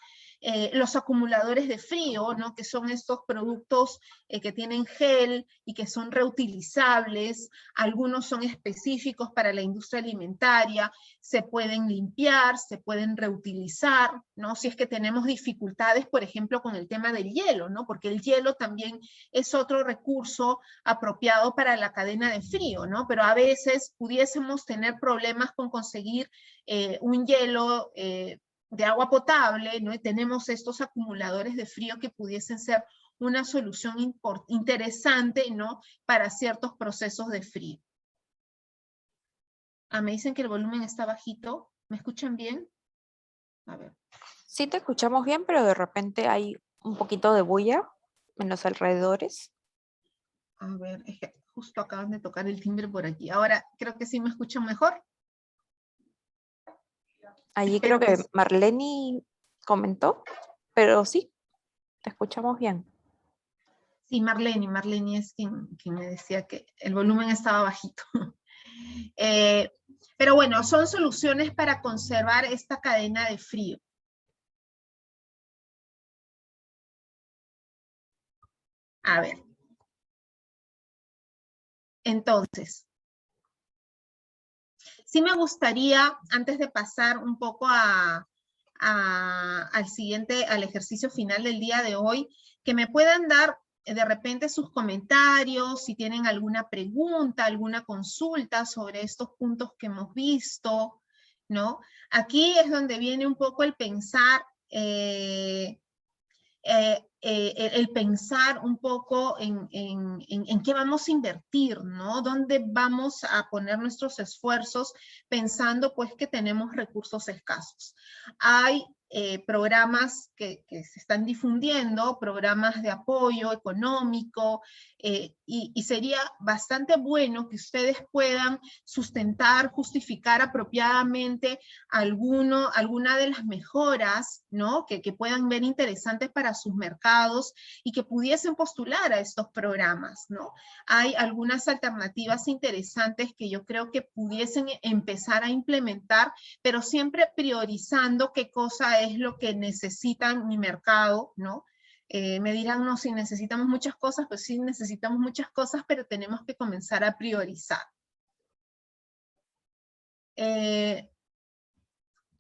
Los acumuladores de frío, ¿no? Que son estos productos que tienen gel y que son reutilizables. Algunos son específicos para la industria alimentaria, se pueden limpiar, se pueden reutilizar, ¿no? Si es que tenemos dificultades, por ejemplo, con el tema del hielo, ¿no? Porque el hielo también es otro recurso apropiado para la cadena de frío, ¿no? Pero a veces pudiésemos tener problemas con conseguir un hielo de agua potable, ¿no? Y tenemos estos acumuladores de frío que pudiesen ser una solución interesante, ¿no? Para ciertos procesos de frío. Me dicen que el volumen está bajito. ¿Me escuchan bien? A ver. Sí te escuchamos bien, pero de repente hay un poquito de bulla en los alrededores. A ver, es que justo acaban de tocar el timbre por aquí. Ahora creo que sí me escuchan mejor. Allí Espero creo que que sí. Marlene comentó, pero sí, te escuchamos bien. Sí, Marlene es quien me decía que el volumen estaba bajito. Pero bueno, son soluciones para conservar esta cadena de frío. A ver. Entonces, sí me gustaría, antes de pasar un poco al ejercicio final del día de hoy, que me puedan dar de repente sus comentarios, si tienen alguna pregunta, alguna consulta sobre estos puntos que hemos visto, ¿no? Aquí es donde viene un poco el pensar, el pensar un poco en qué vamos a invertir, ¿no? ¿Dónde vamos a poner nuestros esfuerzos pensando pues que tenemos recursos escasos? Hay programas que se están difundiendo, programas de apoyo económico, y sería bastante bueno que ustedes puedan sustentar, justificar apropiadamente alguna de las mejoras, ¿no? que puedan ver interesantes para sus mercados y que pudiesen postular a estos programas, ¿no? Hay algunas alternativas interesantes que yo creo que pudiesen empezar a implementar, pero siempre priorizando qué cosa es lo que necesitan mi mercado, ¿no? Me dirán, no, si necesitamos muchas cosas, pues sí necesitamos muchas cosas, pero tenemos que comenzar a priorizar.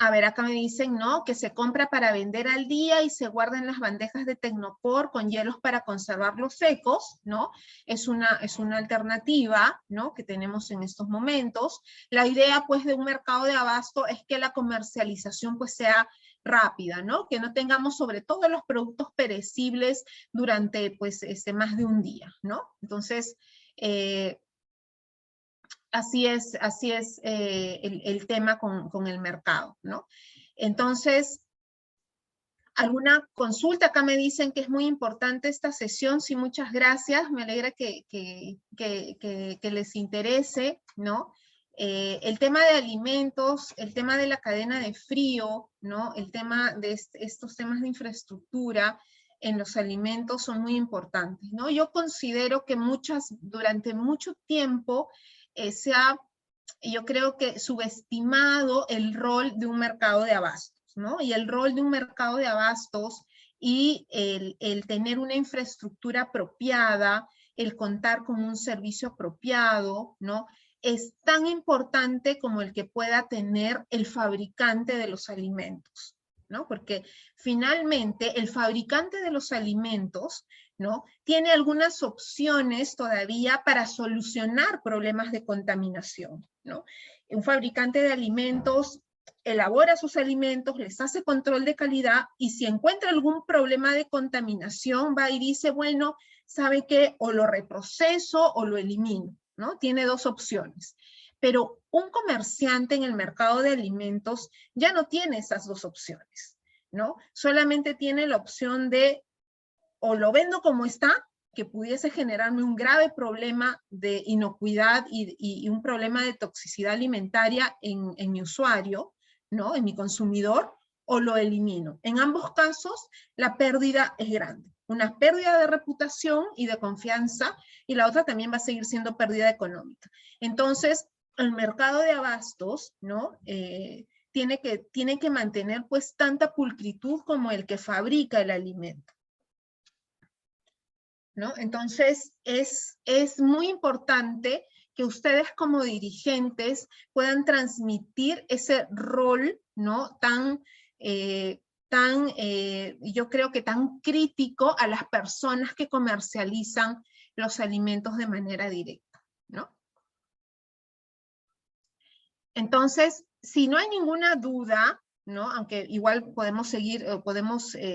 A ver, acá me dicen, ¿no? Que se compra para vender al día y se guarda en las bandejas de Tecnopor con hielos para conservarlos secos, ¿no? Es una alternativa, ¿no? Que tenemos en estos momentos. La idea, pues, de un mercado de abasto es que la comercialización, pues, sea rápida, ¿no? Que no tengamos sobre todo los productos perecibles durante, pues, más de un día, ¿no? Entonces, así es el tema con el mercado, ¿no? Entonces, ¿alguna consulta? Acá me dicen que es muy importante esta sesión. Sí, muchas gracias. Me alegra que les interese, ¿no? El tema de alimentos, el tema de la cadena de frío, ¿no? El tema de estos temas de infraestructura en los alimentos son muy importantes, ¿no? Yo considero que durante mucho tiempo yo creo que subestimado el rol de un mercado de abastos, ¿no? Y el rol de un mercado de abastos y el tener una infraestructura apropiada, el contar con un servicio apropiado, ¿no? Es tan importante como el que pueda tener el fabricante de los alimentos, ¿no? Porque finalmente el fabricante de los alimentos, ¿no? Tiene algunas opciones todavía para solucionar problemas de contaminación, ¿no? Un fabricante de alimentos elabora sus alimentos, les hace control de calidad y si encuentra algún problema de contaminación va y dice, bueno, ¿sabe qué? O lo reproceso o lo elimino, ¿no? Tiene dos opciones. Pero un comerciante en el mercado de alimentos ya no tiene esas dos opciones, ¿no? Solamente tiene la opción de o lo vendo como está, que pudiese generarme un grave problema de inocuidad y un problema de toxicidad alimentaria en mi usuario, ¿no? En mi consumidor, o lo elimino. En ambos casos, la pérdida es grande. Una pérdida de reputación y de confianza, y la otra también va a seguir siendo pérdida económica. Entonces, el mercado de abastos, ¿no? Tiene que mantener pues tanta pulcritud como el que fabrica el alimento, ¿no? Entonces, es muy importante que ustedes como dirigentes puedan transmitir ese rol, ¿no? Yo creo que tan crítico a las personas que comercializan los alimentos de manera directa, ¿no? Entonces, si no hay ninguna duda, ¿no? Aunque igual podemos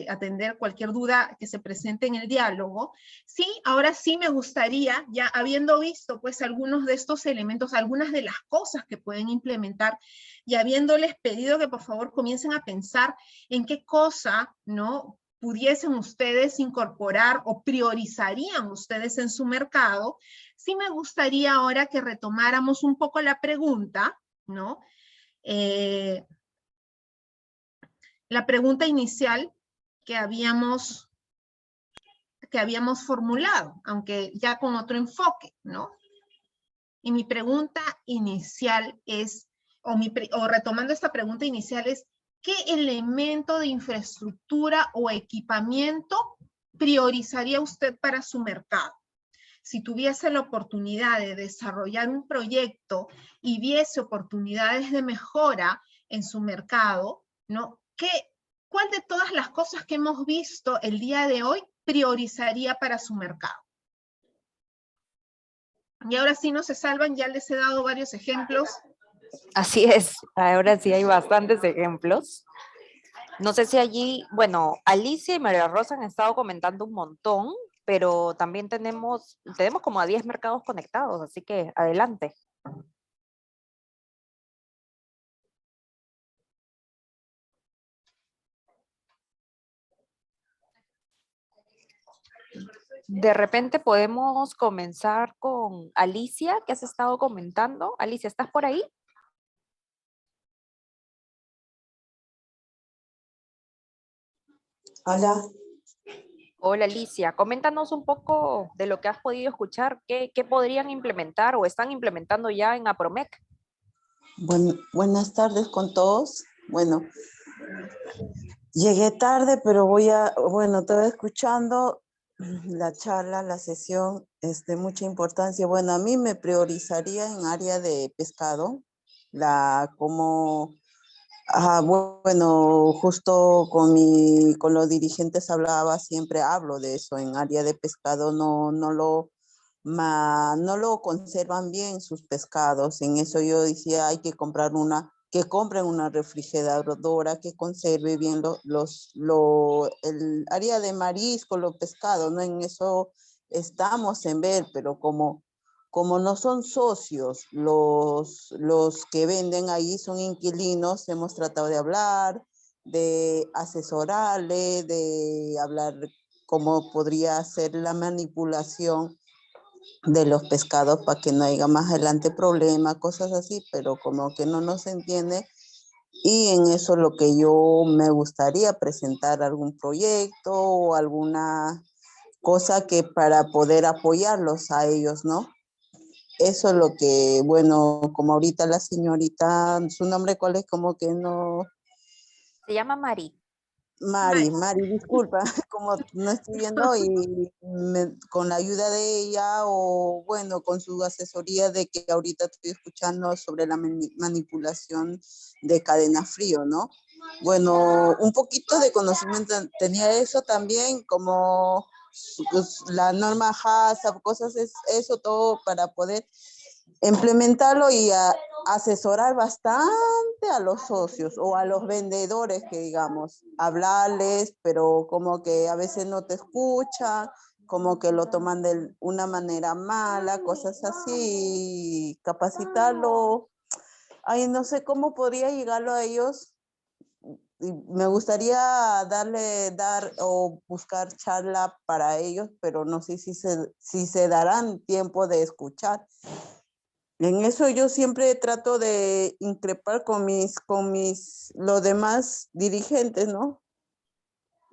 atender cualquier duda que se presente en el diálogo. Sí, ahora sí me gustaría, ya habiendo visto pues algunos de estos elementos, algunas de las cosas que pueden implementar, y habiéndoles pedido que por favor comiencen a pensar en qué cosa, ¿no? Pudiesen ustedes incorporar o priorizarían ustedes en su mercado, sí me gustaría ahora que retomáramos un poco la pregunta, ¿no? La pregunta inicial que habíamos formulado, aunque ya con otro enfoque, ¿no? Y mi pregunta inicial es, o retomando esta pregunta inicial es, ¿qué elemento de infraestructura o equipamiento priorizaría usted para su mercado? Si tuviese la oportunidad de desarrollar un proyecto y viese oportunidades de mejora en su mercado, ¿no? ¿Cuál de todas las cosas que hemos visto el día de hoy priorizaría para su mercado? Y ahora sí no se salvan, ya les he dado varios ejemplos. Así es, ahora sí hay bastantes ejemplos. No sé si allí, bueno, Alicia y María Rosa han estado comentando un montón, pero también tenemos como a 10 mercados conectados, así que adelante. De repente podemos comenzar con Alicia, que has estado comentando. Alicia, ¿estás por ahí? Hola. Hola Alicia, coméntanos un poco de lo que has podido escuchar, qué podrían implementar o están implementando ya en APROMEC. Buenas tardes con todos. Bueno, llegué tarde, pero estaba escuchando la charla, la sesión, es de mucha importancia. Bueno, a mí me priorizaría en área de pescado, justo con los dirigentes siempre hablo de eso, en área de pescado no lo conservan bien sus pescados. En eso yo decía, hay que que compren una refrigeradora que conserve bien el área de marisco, los pescados, ¿no? En eso estamos en ver, pero como no son socios, los que venden ahí son inquilinos, hemos tratado de hablar, de asesorarle, de hablar cómo podría ser la manipulación de los pescados para que no haya más adelante problemas, cosas así, pero como que no nos entiende. Y en eso lo que yo me gustaría presentar algún proyecto o alguna cosa que para poder apoyarlos a ellos, ¿no? Eso es lo que, bueno, como ahorita la señorita, su nombre cuál es, como que no... Se llama Mari. Mari, disculpa, como no estoy viendo y con la ayuda de ella o bueno, con su asesoría de que ahorita estoy escuchando sobre la manipulación de cadena frío, ¿no? Bueno, un poquito de conocimiento tenía eso también, como la norma HACCP, cosas, eso todo para poder implementarlo y asesorar bastante a los socios o a los vendedores, que digamos, hablarles, pero como que a veces no te escuchan, como que lo toman de una manera mala, cosas así, capacitarlo. Ay, no sé cómo podría llegarlo a ellos. Y me gustaría dar o buscar charla para ellos, pero no sé si se darán tiempo de escuchar. En eso yo siempre trato de increpar con los demás dirigentes, ¿no?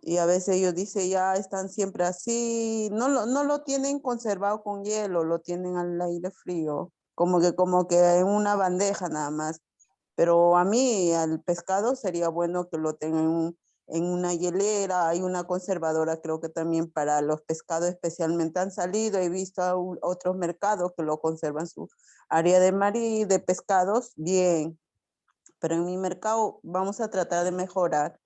Y a veces ellos dicen, ya están siempre así, no lo tienen conservado con hielo, lo tienen al aire frío, como que en una bandeja nada más. Pero a mí, al pescado, sería bueno que lo tengan en una hielera. Hay una conservadora, creo que también para los pescados especialmente han salido. He visto a otros mercados que lo conservan su área de mar y de pescados, bien. Pero en mi mercado vamos a tratar de mejorar.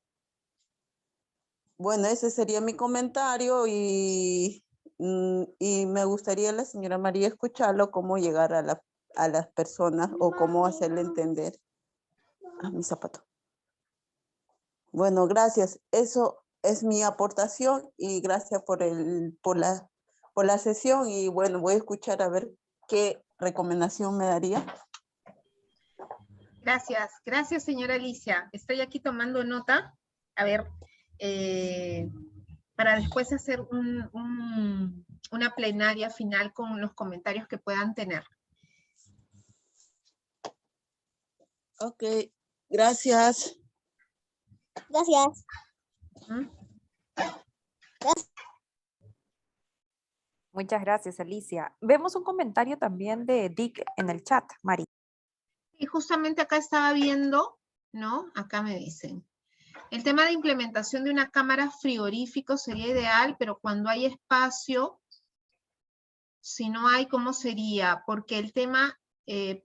Bueno, ese sería mi comentario y me gustaría la señora María escucharlo, cómo llegar a las personas o cómo hacerle entender. Mi zapato. Bueno, gracias. Eso es mi aportación y gracias por la sesión y bueno, voy a escuchar a ver qué recomendación me daría. Gracias señora Alicia. Estoy aquí tomando nota, a ver, para después hacer una plenaria final con los comentarios que puedan tener. Ok, gracias. Gracias. Muchas gracias, Alicia. Vemos un comentario también de Dick en el chat, Mari. Y justamente acá estaba viendo, ¿no? Acá me dicen. El tema de implementación de una cámara frigorífico sería ideal, pero cuando hay espacio, si no hay, ¿cómo sería? Porque el tema el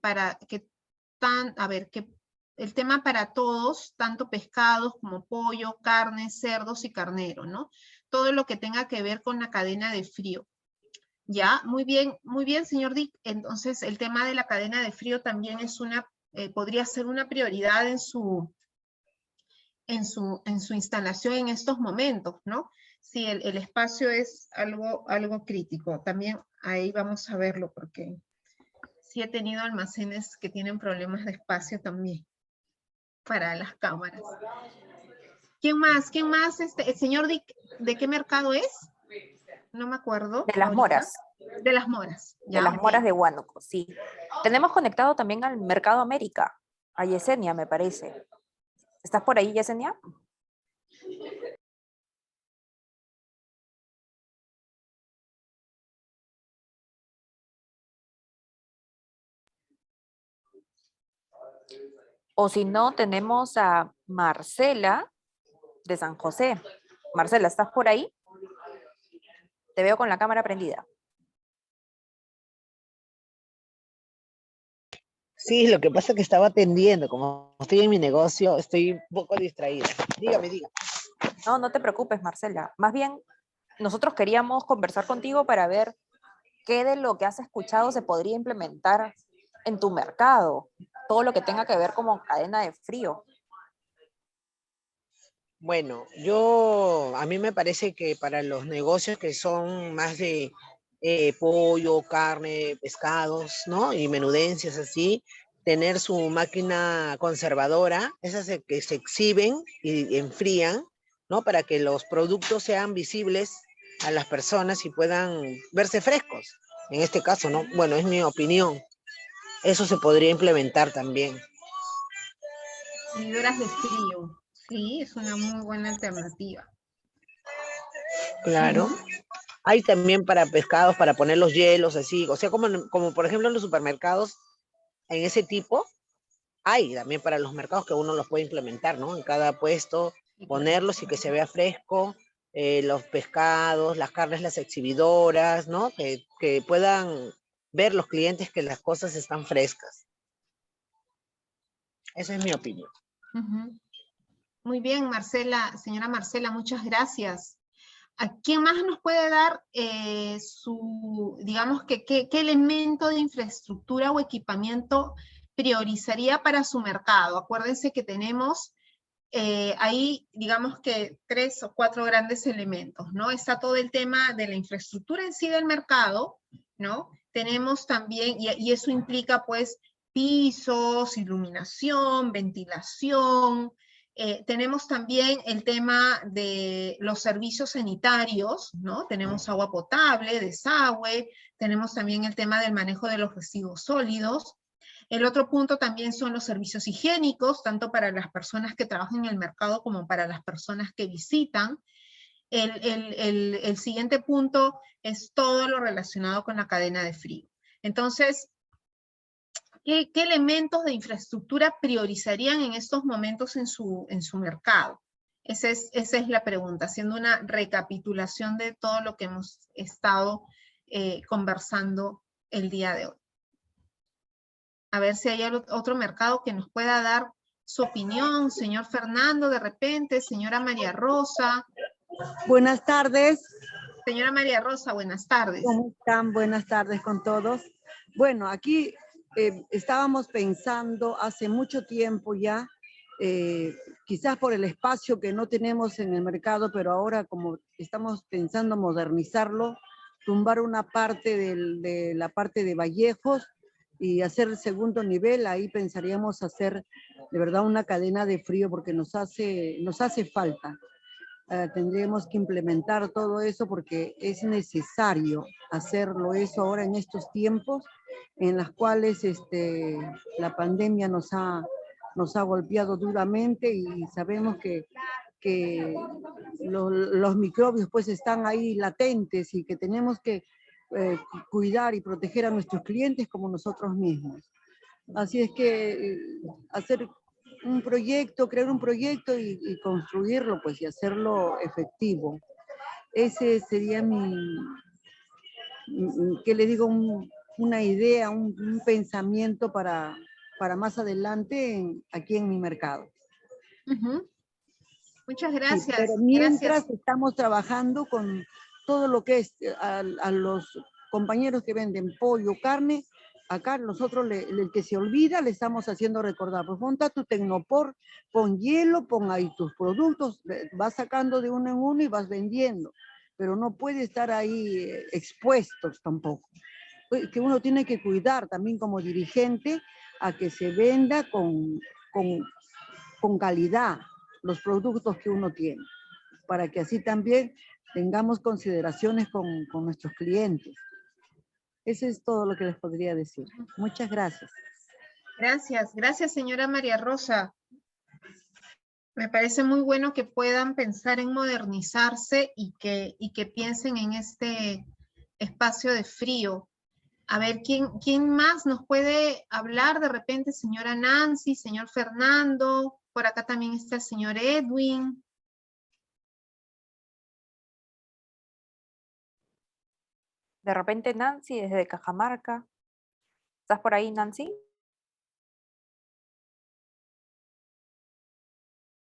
tema para todos, tanto pescados como pollo, carne, cerdos y carnero, ¿no? Todo lo que tenga que ver con la cadena de frío. Ya, muy bien, señor Dick. Entonces, el tema de la cadena de frío también es podría ser una prioridad en su instalación en estos momentos, ¿no? Sí, el espacio es algo crítico. También ahí vamos a verlo porque sí he tenido almacenes que tienen problemas de espacio también para las cámaras. ¿Quién más? El señor Dick, ¿de qué mercado es? No me acuerdo. De las ahorita. moras. De las moras. De las moras de Huánuco, sí. Tenemos conectado también al Mercado América, a Yesenia, me parece. ¿Estás por ahí, Yesenia? O si no, tenemos a Marcela de San José. Marcela, ¿estás por ahí? Te veo con la cámara prendida. Sí, lo que pasa es que estaba atendiendo, como estoy en mi negocio, estoy un poco distraída. Dígame. No, no te preocupes, Marcela. Más bien, nosotros queríamos conversar contigo para ver qué de lo que has escuchado se podría implementar en tu mercado. Todo lo que tenga que ver como cadena de frío. Bueno, a mí me parece que para los negocios que son más de pollo, carne, pescados, ¿no? Y menudencias así, tener su máquina conservadora, esas que se exhiben y enfrían, ¿no? Para que los productos sean visibles a las personas y puedan verse frescos. En este caso, ¿no? Bueno, es mi opinión. Eso se podría implementar también. Medidoras de frío. Sí, es una muy buena alternativa. Claro. Hay también para pescados, para poner los hielos, así. O sea, como por ejemplo en los supermercados, en ese tipo, hay también para los mercados que uno los puede implementar, ¿no? En cada puesto, ponerlos y que se vea fresco, los pescados, las carnes, las exhibidoras, ¿no? Que puedan ver los clientes que las cosas están frescas. Esa es mi opinión. Muy bien, Marcela, señora Marcela, muchas gracias. ¿A quién más nos puede dar digamos, qué elemento de infraestructura o equipamiento priorizaría para su mercado? Acuérdense que tenemos ahí, digamos que 3 o 4 grandes elementos, ¿no? Está todo el tema de la infraestructura en sí del mercado, ¿no? Tenemos también, y eso implica pues pisos, iluminación, ventilación. Tenemos también el tema de los servicios sanitarios, ¿no? Tenemos agua potable, desagüe, tenemos también el tema del manejo de los residuos sólidos. El otro punto también son los servicios higiénicos, tanto para las personas que trabajan en el mercado como para las personas que visitan. El siguiente punto es todo lo relacionado con la cadena de frío. Entonces, ¿qué elementos de infraestructura priorizarían en estos momentos en su mercado? Esa es la pregunta, haciendo una recapitulación de todo lo que hemos estado conversando el día de hoy. A ver si hay otro mercado que nos pueda dar su opinión. Señor Fernando, de repente, señora María Rosa. Buenas tardes. Señora María Rosa, buenas tardes. ¿Cómo están? Buenas tardes con todos. Bueno, aquí estábamos pensando hace mucho tiempo ya, quizás por el espacio que no tenemos en el mercado, pero ahora como estamos pensando modernizarlo, tumbar una parte de la parte de Vallejos y hacer el segundo nivel. Ahí pensaríamos hacer de verdad una cadena de frío porque nos hace falta. Tendríamos que implementar todo eso porque es necesario hacerlo eso ahora en estos tiempos en los cuales la pandemia nos ha golpeado duramente y sabemos que los microbios pues están ahí latentes y que tenemos que cuidar y proteger a nuestros clientes como nosotros mismos. Así es que hacer proyecto, crear un proyecto y construirlo, pues, y hacerlo efectivo. Ese sería ¿qué le digo? Una idea, un pensamiento para más adelante aquí en mi mercado. Muchas Sí, gracias. pero mientras Gracias. estamos trabajando con todo lo que es a los compañeros que venden pollo, carne, acá nosotros, el que se olvida, le estamos haciendo recordar, pues monta tu Tecnopor, pon hielo, pon ahí tus productos, vas sacando de uno en uno y vas vendiendo, pero no puede estar ahí expuestos tampoco. Pues, que uno tiene que cuidar también como dirigente a que se venda con calidad los productos que uno tiene, para que así también tengamos consideraciones con nuestros clientes. Eso es todo lo que les podría decir. Muchas gracias. Gracias. Gracias, señora María Rosa. Me parece muy bueno que puedan pensar en modernizarse y que piensen en este espacio de frío. A ver, ¿quién más nos puede hablar? De repente, señora Nancy, señor Fernando, por acá también está el señor Edwin. De repente Nancy desde Cajamarca. ¿Estás por ahí, Nancy?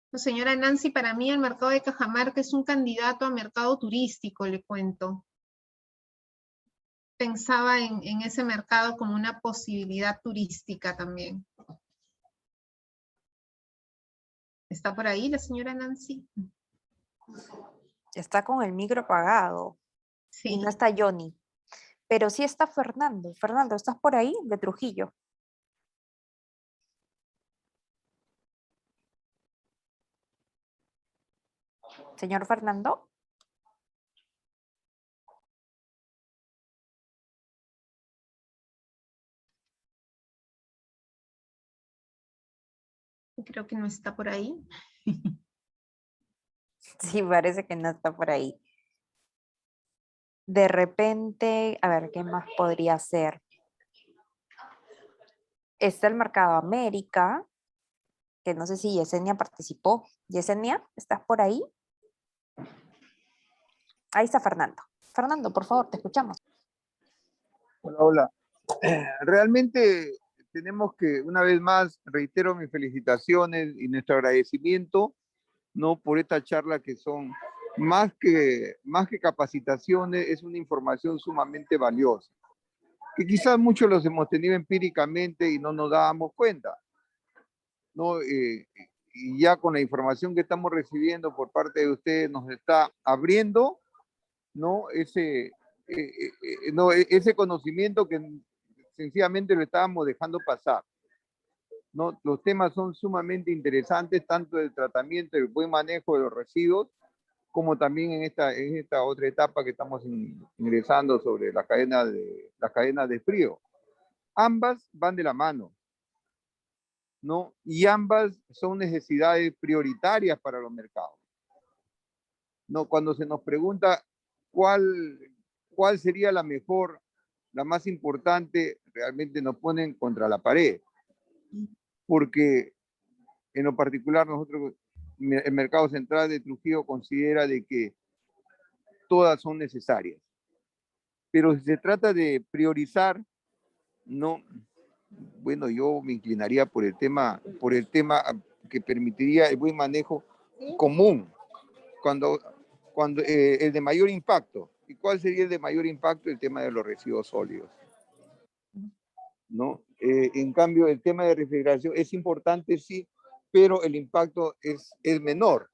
Pues, señora Nancy, para mí el mercado de Cajamarca es un candidato a mercado turístico, le cuento. Pensaba en ese mercado como una posibilidad turística también. ¿Está por ahí la señora Nancy? Está con el micro apagado. Sí. Y no está Johnny. Pero sí está Fernando. Fernando, ¿estás por ahí? De Trujillo. Señor Fernando. Creo que no está por ahí. Sí, parece que no está por ahí. De repente, a ver, ¿qué más podría ser? Está el Mercado América, que no sé si Yesenia participó. Yesenia, ¿estás por ahí? Ahí está Fernando. Fernando, por favor, te escuchamos. Hola, hola. Realmente tenemos que, una vez más, reitero mis felicitaciones y nuestro agradecimiento, ¿no? Por esta charla que son más que capacitaciones, es una información sumamente valiosa, que quizás muchos los hemos tenido empíricamente y no nos dábamos cuenta, ¿no? Y ya con la información que estamos recibiendo por parte de ustedes nos está abriendo, ¿no? Ese conocimiento que sencillamente lo estábamos dejando pasar, ¿no? Los temas son sumamente interesantes, tanto el tratamiento, el buen manejo de los residuos, como también en esta otra etapa que estamos ingresando sobre las cadenas de frío. Ambas van de la mano, ¿no? Y ambas son necesidades prioritarias para los mercados, ¿no? Cuando se nos pregunta cuál sería la mejor, la más importante, realmente nos ponen contra la pared, porque en lo particular nosotros, el mercado central de Trujillo considera de que todas son necesarias, pero si se trata de priorizar, no, bueno, yo me inclinaría por el tema que permitiría el buen manejo común, cuando el de mayor impacto. ¿Y cuál sería el de mayor impacto? El tema de los residuos sólidos, ¿no? En cambio, el tema de refrigeración es importante, sí, pero el impacto es menor,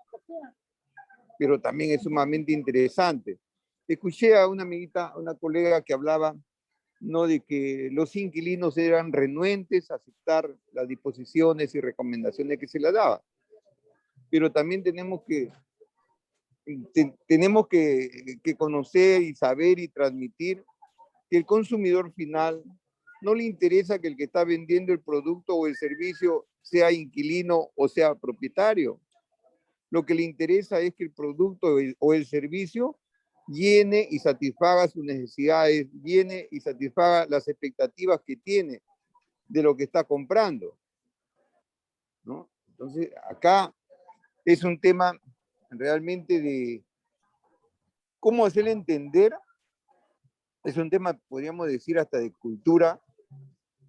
pero también es sumamente interesante. Escuché a una amiguita, una colega que hablaba, ¿no?, de que los inquilinos eran renuentes a aceptar las disposiciones y recomendaciones que se les daba. Pero también tenemos que conocer y saber y transmitir que el consumidor final no le interesa que el que está vendiendo el producto o el servicio sea inquilino o sea propietario. Lo que le interesa es que el producto o el servicio llene y satisfaga sus necesidades, llene y satisfaga las expectativas que tiene de lo que está comprando, ¿no? Entonces, acá es un tema realmente de cómo hacerle entender, es un tema, podríamos decir, hasta de cultura,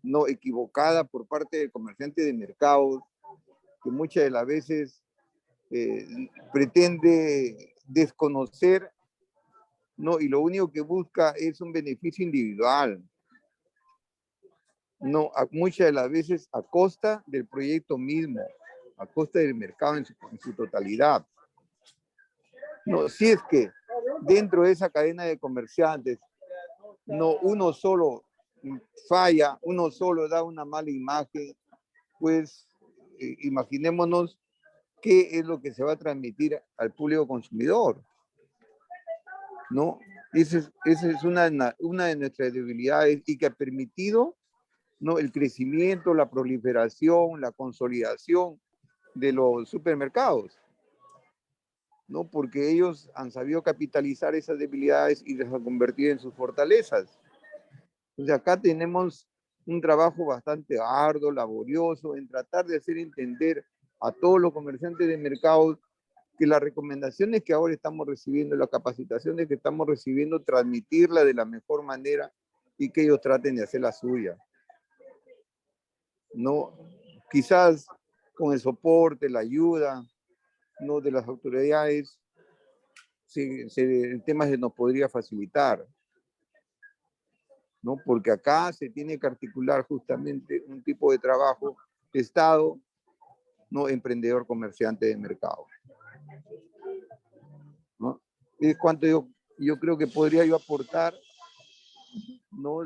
no equivocada por parte del comerciante de mercados, que muchas de las veces pretende desconocer, ¿no? Y lo único que busca es un beneficio individual, no, muchas de las veces a costa del proyecto mismo, a costa del mercado en su totalidad. No, si es que dentro de esa cadena de comerciantes, no, uno solo falla, uno solo da una mala imagen, pues imaginémonos qué es lo que se va a transmitir al público consumidor, ¿no? Esa es una de nuestras debilidades y que ha permitido, ¿no?, el crecimiento, la proliferación, la consolidación de los supermercados, ¿no? Porque ellos han sabido capitalizar esas debilidades y las han convertido en sus fortalezas. Entonces acá tenemos un trabajo bastante arduo, laborioso, en tratar de hacer entender a todos los comerciantes de mercados que las recomendaciones que ahora estamos recibiendo, las capacitaciones que estamos recibiendo, transmitirlas de la mejor manera y que ellos traten de hacer la suya. ¿No? Quizás con el soporte, la ayuda, ¿no?, de las autoridades, el tema se nos podría facilitar, ¿no? Porque acá se tiene que articular justamente un tipo de trabajo Estado, no emprendedor, comerciante de mercado, ¿no? Es cuanto yo creo que podría yo aportar, ¿no?,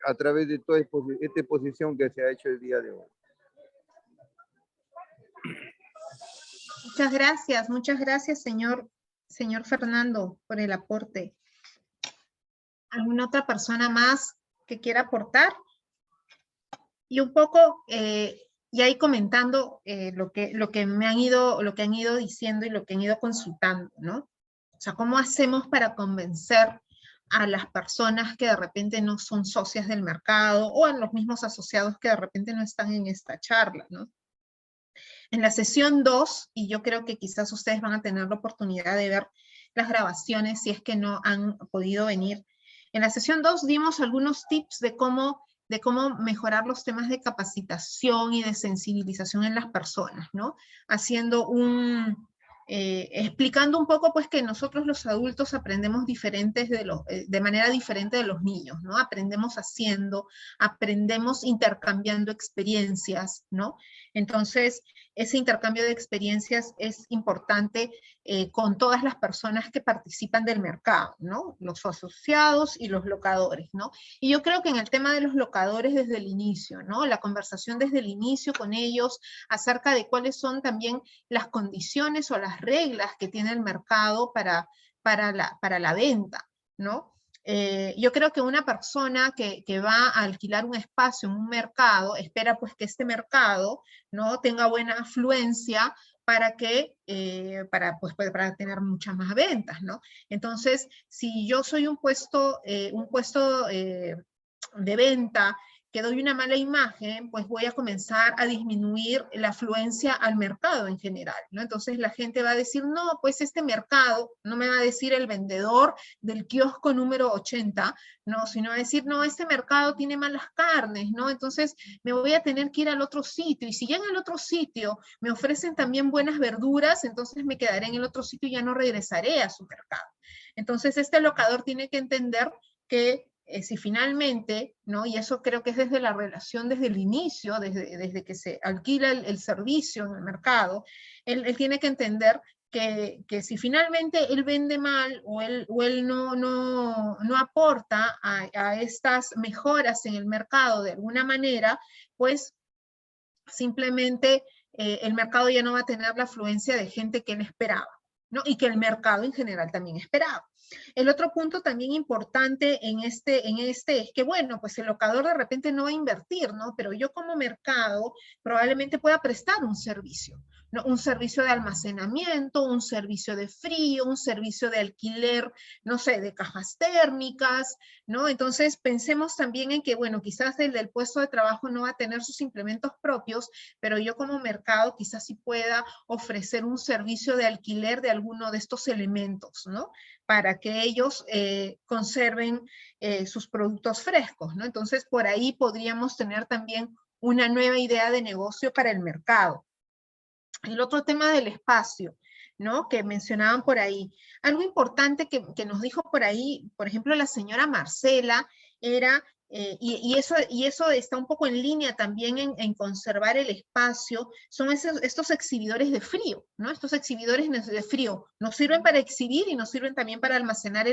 a través de toda esta exposición que se ha hecho el día de hoy. Muchas gracias, señor Fernando, por el aporte. ¿Alguna otra persona más que quiera aportar? Y un poco, y ahí comentando lo que han ido diciendo y lo que han ido consultando, ¿no? O sea, ¿cómo hacemos para convencer a las personas que de repente no son socias del mercado o a los mismos asociados que de repente no están en esta charla, ¿no? En la sesión 2, y yo creo que quizás ustedes van a tener la oportunidad de ver las grabaciones si es que no han podido venir. En la sesión 2 dimos algunos tips de cómo mejorar los temas de capacitación y de sensibilización en las personas, ¿no? Haciendo explicando un poco pues que nosotros los adultos aprendemos de manera diferente de los niños, ¿no? Aprendemos haciendo, aprendemos intercambiando experiencias, ¿no? Entonces, ese intercambio de experiencias es importante con todas las personas que participan del mercado, ¿no? Los asociados y los locadores, ¿no? Y yo creo que en el tema de los locadores desde el inicio, ¿no? La conversación desde el inicio con ellos acerca de cuáles son también las condiciones o las reglas que tiene el mercado para la venta, ¿no? Yo creo que una persona que va a alquilar un espacio en un mercado, espera pues que este mercado, ¿no?, tenga buena afluencia para tener muchas más ventas, ¿no? Entonces, si yo soy un puesto de venta que doy una mala imagen, pues voy a comenzar a disminuir la afluencia al mercado en general, ¿no? Entonces la gente va a decir, no, pues este mercado, no me va a decir el vendedor del kiosco número 80, no, sino va a decir, no, este mercado tiene malas carnes, ¿no? Entonces me voy a tener que ir al otro sitio, y si ya en el otro sitio me ofrecen también buenas verduras, entonces me quedaré en el otro sitio y ya no regresaré a su mercado. Entonces este locador tiene que entender que si finalmente, ¿no?, y eso creo que es desde la relación, desde el inicio, desde que se alquila el servicio en el mercado, él tiene que entender que si finalmente él vende mal o él no aporta a estas mejoras en el mercado de alguna manera, pues simplemente el mercado ya no va a tener la afluencia de gente que él esperaba, ¿no? Y que el mercado en general también esperaba. El otro punto también importante en este es que, bueno, pues el locador de repente no va a invertir, ¿no? Pero yo como mercado probablemente pueda prestar un servicio, ¿no? Un servicio de almacenamiento, un servicio de frío, un servicio de alquiler, no sé, de cajas térmicas, ¿no? Entonces pensemos también en que, bueno, quizás el del puesto de trabajo no va a tener sus implementos propios, pero yo como mercado quizás sí pueda ofrecer un servicio de alquiler de alguno de estos elementos, ¿no? Para que ellos conserven sus productos frescos, ¿no? Entonces por ahí podríamos tener también una nueva idea de negocio para el mercado. El otro tema del espacio, ¿no? Que mencionaban por ahí. Algo importante que nos dijo por ahí, por ejemplo, la señora Marcela, era, y eso está un poco en línea también en conservar el espacio, son estos exhibidores de frío, ¿no? Estos exhibidores de frío nos sirven para exhibir y nos sirven también para almacenar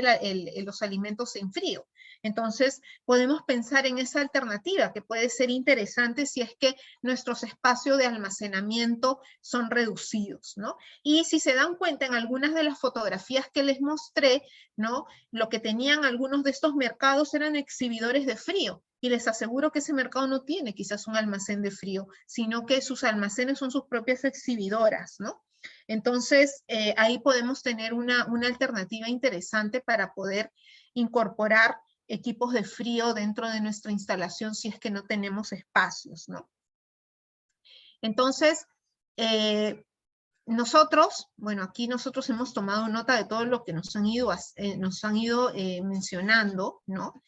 los alimentos en frío. Entonces, podemos pensar en esa alternativa que puede ser interesante si es que nuestros espacios de almacenamiento son reducidos, ¿no? Y si se dan cuenta en algunas de las fotografías que les mostré, ¿no? Lo que tenían algunos de estos mercados eran exhibidores de frío. Y les aseguro que ese mercado no tiene quizás un almacén de frío, sino que sus almacenes son sus propias exhibidoras, ¿no? Entonces, ahí podemos tener una alternativa interesante para poder incorporar equipos de frío dentro de nuestra instalación si es que no tenemos espacios, ¿no? Entonces, nosotros, bueno, aquí nosotros hemos tomado nota de todo lo que nos han ido mencionando, ¿no?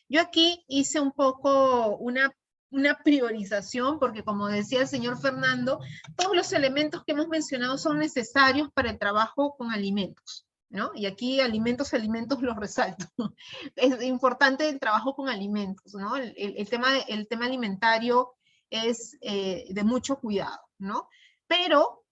Yo aquí hice un poco una priorización, porque como decía el señor Fernando, todos los elementos que hemos mencionado son necesarios para el trabajo con alimentos, ¿no? Y aquí alimentos los resalto. Es importante el trabajo con alimentos, ¿no? El tema alimentario es de mucho cuidado, ¿no? Pero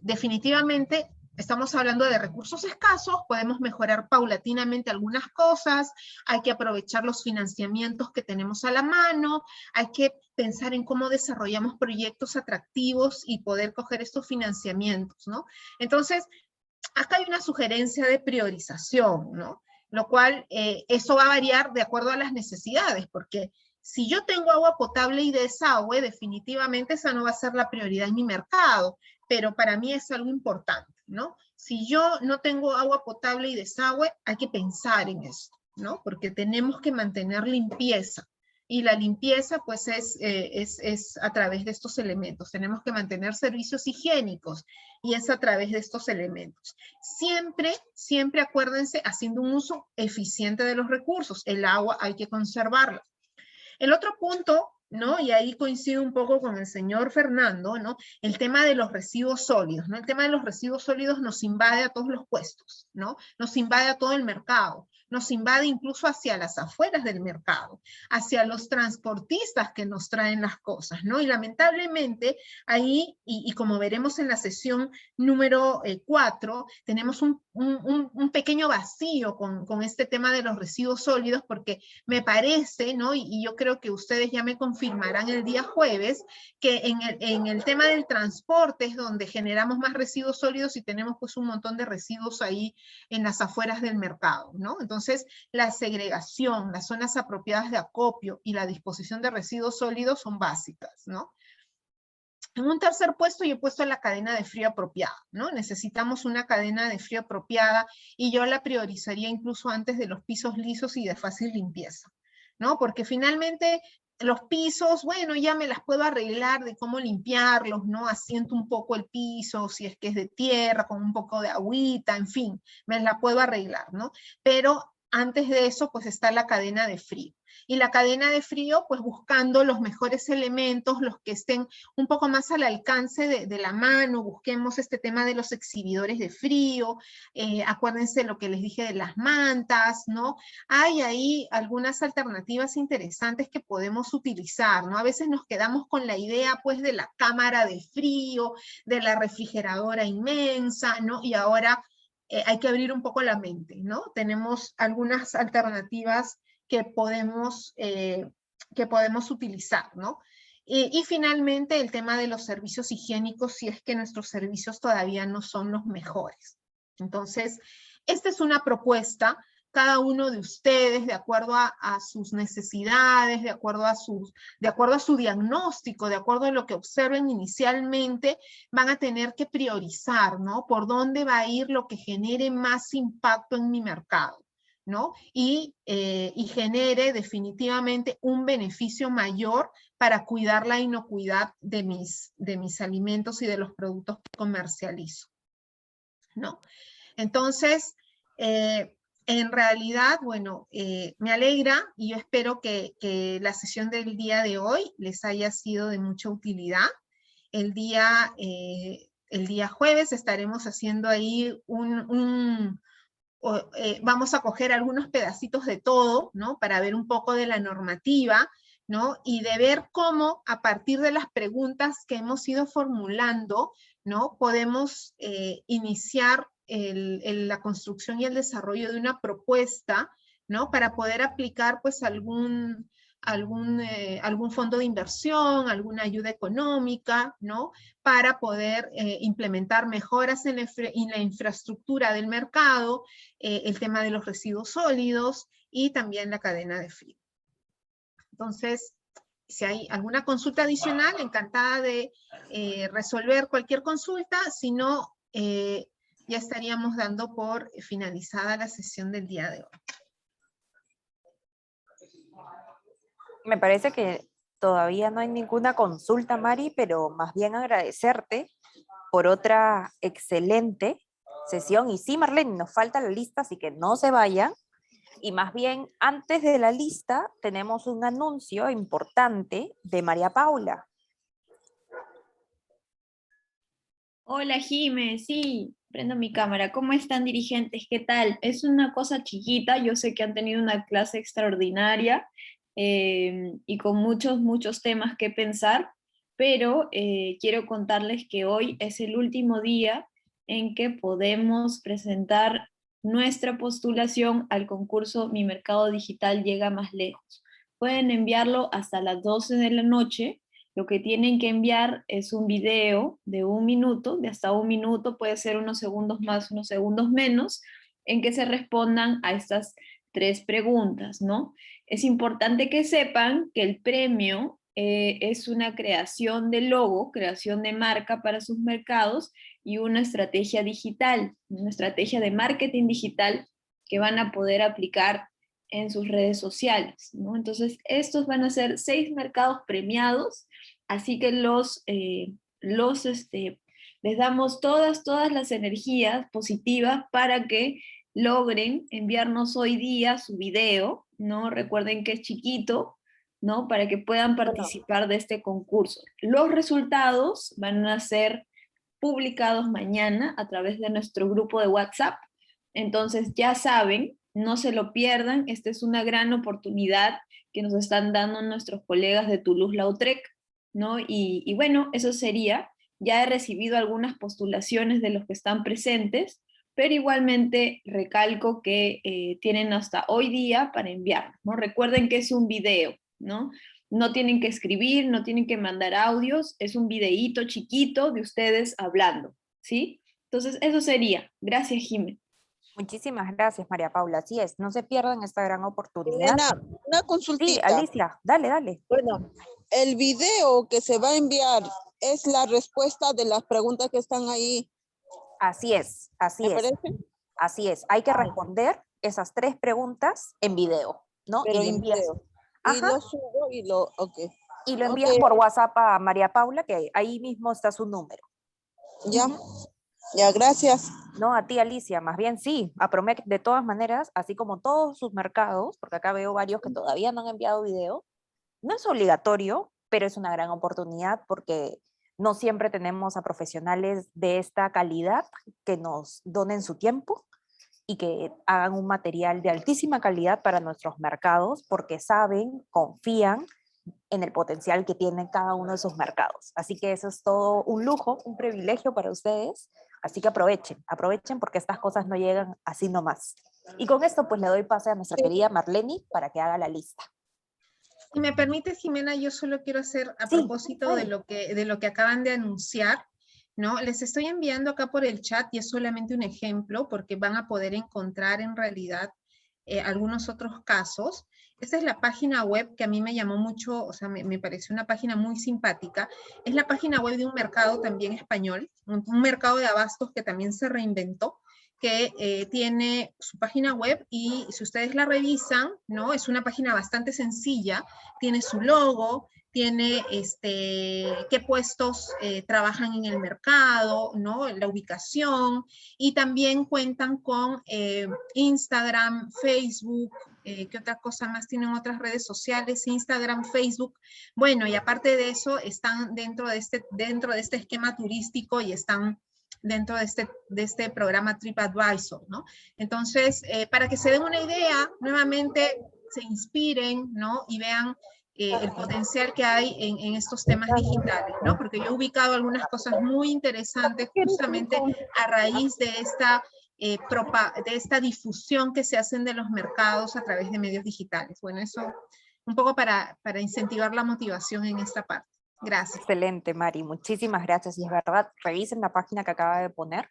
definitivamente estamos hablando de recursos escasos, podemos mejorar paulatinamente algunas cosas, hay que aprovechar los financiamientos que tenemos a la mano, hay que pensar en cómo desarrollamos proyectos atractivos y poder coger estos financiamientos, ¿no? Entonces, acá hay una sugerencia de priorización, ¿no? Lo cual, eso va a variar de acuerdo a las necesidades, porque si yo tengo agua potable y desagüe, definitivamente esa no va a ser la prioridad en mi mercado, pero para mí es algo importante, ¿no? Si yo no tengo agua potable y desagüe, hay que pensar en esto, ¿no? Porque tenemos que mantener limpieza. Y la limpieza, pues, es a través de estos elementos. Tenemos que mantener servicios higiénicos y es a través de estos elementos. Siempre acuérdense, haciendo un uso eficiente de los recursos. El agua hay que conservarla. El otro punto, ¿no? Y ahí coincido un poco con el señor Fernando, ¿no? El tema de los residuos sólidos, ¿no? El tema de los residuos sólidos nos invade a todos los puestos, ¿no? Nos invade a todo el mercado, nos invade incluso hacia las afueras del mercado, hacia los transportistas que nos traen las cosas, ¿no? Y lamentablemente ahí, y como veremos en la sesión número 4, tenemos un pequeño vacío con este tema de los residuos sólidos, porque me parece, ¿no? Y yo creo que ustedes ya me confirmarán el día jueves, que en el tema del transporte es donde generamos más residuos sólidos y tenemos pues un montón de residuos ahí en las afueras del mercado, ¿no? Entonces, la segregación, las zonas apropiadas de acopio y la disposición de residuos sólidos son básicas, ¿no? En un tercer puesto yo he puesto la cadena de frío apropiada, ¿no? Necesitamos una cadena de frío apropiada y yo la priorizaría incluso antes de los pisos lisos y de fácil limpieza, ¿no? Porque finalmente los pisos, bueno, ya me las puedo arreglar de cómo limpiarlos, ¿no? Asiento un poco el piso, si es que es de tierra, con un poco de agüita, en fin, me la puedo arreglar, ¿no? Pero antes de eso, pues está la cadena de frío. Y la cadena de frío, pues buscando los mejores elementos, los que estén un poco más al alcance de la mano, busquemos este tema de los exhibidores de frío, acuérdense lo que les dije de las mantas, ¿no? Hay ahí algunas alternativas interesantes que podemos utilizar, ¿no? A veces nos quedamos con la idea, pues, de la cámara de frío, de la refrigeradora inmensa, ¿no? Y ahora hay que abrir un poco la mente, ¿no? Tenemos algunas alternativas que podemos utilizar, ¿no? Y finalmente el tema de los servicios higiénicos, si es que nuestros servicios todavía no son los mejores. Entonces, esta es una propuesta cada uno de ustedes, de acuerdo a sus necesidades, de acuerdo a su diagnóstico, de acuerdo a lo que observen inicialmente, van a tener que priorizar, ¿no? Por dónde va a ir lo que genere más impacto en mi mercado, ¿no? Y genere definitivamente un beneficio mayor para cuidar la inocuidad de mis alimentos y de los productos que comercializo, ¿no? Entonces, en realidad, bueno, me alegra y yo espero que la sesión del día de hoy les haya sido de mucha utilidad. El día jueves estaremos haciendo ahí vamos a coger algunos pedacitos de todo, ¿no? Para ver un poco de la normativa, ¿no? Y de ver cómo a partir de las preguntas que hemos ido formulando, ¿no? Podemos iniciar la construcción y el desarrollo de una propuesta, ¿no? Para poder aplicar pues algún fondo de inversión, alguna ayuda económica, ¿no? Para poder implementar mejoras en la infraestructura del mercado, el tema de los residuos sólidos y también la cadena de frío. Entonces, si hay alguna consulta adicional, encantada de resolver cualquier consulta, si no, ya estaríamos dando por finalizada la sesión del día de hoy. Me parece que todavía no hay ninguna consulta, Mari, pero más bien agradecerte por otra excelente sesión. Y sí, Marlene, nos falta la lista, así que no se vayan. Y más bien, antes de la lista, tenemos un anuncio importante de María Paula. Hola, Jime, sí, prendo mi cámara. ¿Cómo están, dirigentes? ¿Qué tal? Es una cosa chiquita, yo sé que han tenido una clase extraordinaria y con muchos temas que pensar, pero quiero contarles que hoy es el último día en que podemos presentar nuestra postulación al concurso Mi Mercado Digital Llega Más Lejos. Pueden enviarlo hasta las 12 de la noche. Lo que tienen que enviar es un video de 1 minuto, de hasta 1 minuto, puede ser unos segundos más, unos segundos menos, en que se respondan a estas 3 preguntas, ¿no? Es importante que sepan que el premio es una creación de logo, creación de marca para sus mercados y una estrategia digital, una estrategia de marketing digital que van a poder aplicar en sus redes sociales, ¿no? Entonces, estos van a ser 6 mercados premiados, así que les damos todas las energías positivas para que logren enviarnos hoy día su video, ¿no? Recuerden que es chiquito, ¿no? Para que puedan participar de este concurso. Los resultados van a ser publicados mañana a través de nuestro grupo de WhatsApp. Entonces ya saben, no se lo pierdan, esta es una gran oportunidad que nos están dando nuestros colegas de Toulouse-Lautrec, ¿no? Y bueno, eso sería. Ya he recibido algunas postulaciones de los que están presentes, pero igualmente recalco que tienen hasta hoy día para enviar, ¿no? Recuerden que es un video, ¿no? No tienen que escribir, no tienen que mandar audios, es un videíto chiquito de ustedes hablando, ¿sí? Entonces eso sería. Gracias, Jimé. Muchísimas gracias, María Paula. Así es, no se pierdan esta gran oportunidad. Una consultita. Sí, Alicia, dale. Bueno, el video que se va a enviar es la respuesta de las preguntas que están ahí. Así es. Así es. Hay que responder esas 3 preguntas en video, ¿no? Pero y en video. Y lo subo y lo... Okay. Y lo envías por WhatsApp a María Paula, que ahí mismo está su número. Ya. Ya, gracias. No, a ti, Alicia, más bien sí, a Promec de todas maneras, así como todos sus mercados, porque acá veo varios que todavía no han enviado video, no es obligatorio, pero es una gran oportunidad porque no siempre tenemos a profesionales de esta calidad que nos donen su tiempo y que hagan un material de altísima calidad para nuestros mercados porque saben, confían en el potencial que tienen cada uno de sus mercados. Así que eso es todo un lujo, un privilegio para ustedes. Así que aprovechen porque estas cosas no llegan así nomás. Y con esto pues le doy pase a nuestra querida Marlene para que haga la lista. Si me permite, Jimena, yo solo quiero hacer a propósito de lo que acaban de anunciar, ¿no? Les estoy enviando acá por el chat y es solamente un ejemplo porque van a poder encontrar en realidad algunos otros casos. Esta es la página web que a mí me llamó mucho, o sea, me pareció una página muy simpática. Es la página web de un mercado también español, un mercado de abastos que también se reinventó, que tiene su página web y si ustedes la revisan, ¿no? Es una página bastante sencilla, tiene su logo, tiene qué puestos trabajan en el mercado, ¿no? La ubicación, y también cuentan con Instagram, Facebook, ¿qué otra cosa más tienen otras redes sociales? Instagram, Facebook. Bueno, y aparte de eso, están dentro de este esquema turístico y están dentro de este programa TripAdvisor, ¿no? Entonces, para que se den una idea, nuevamente se inspiren, ¿no? Y vean el potencial que hay en estos temas digitales, ¿no? Porque yo he ubicado algunas cosas muy interesantes justamente a raíz de esta difusión que se hacen de los mercados a través de medios digitales. Bueno, eso un poco para incentivar la motivación en esta parte. Gracias. Excelente, Mari. Muchísimas gracias. Y es verdad, revisen la página que acaba de poner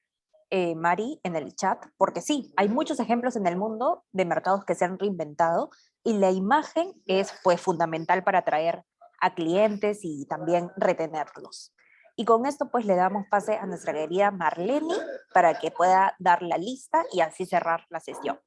Mari en el chat, porque sí, hay muchos ejemplos en el mundo de mercados que se han reinventado y la imagen es pues fundamental para atraer a clientes y también retenerlos. Y con esto pues le damos pase a nuestra querida Marlene para que pueda dar la lista y así cerrar la sesión.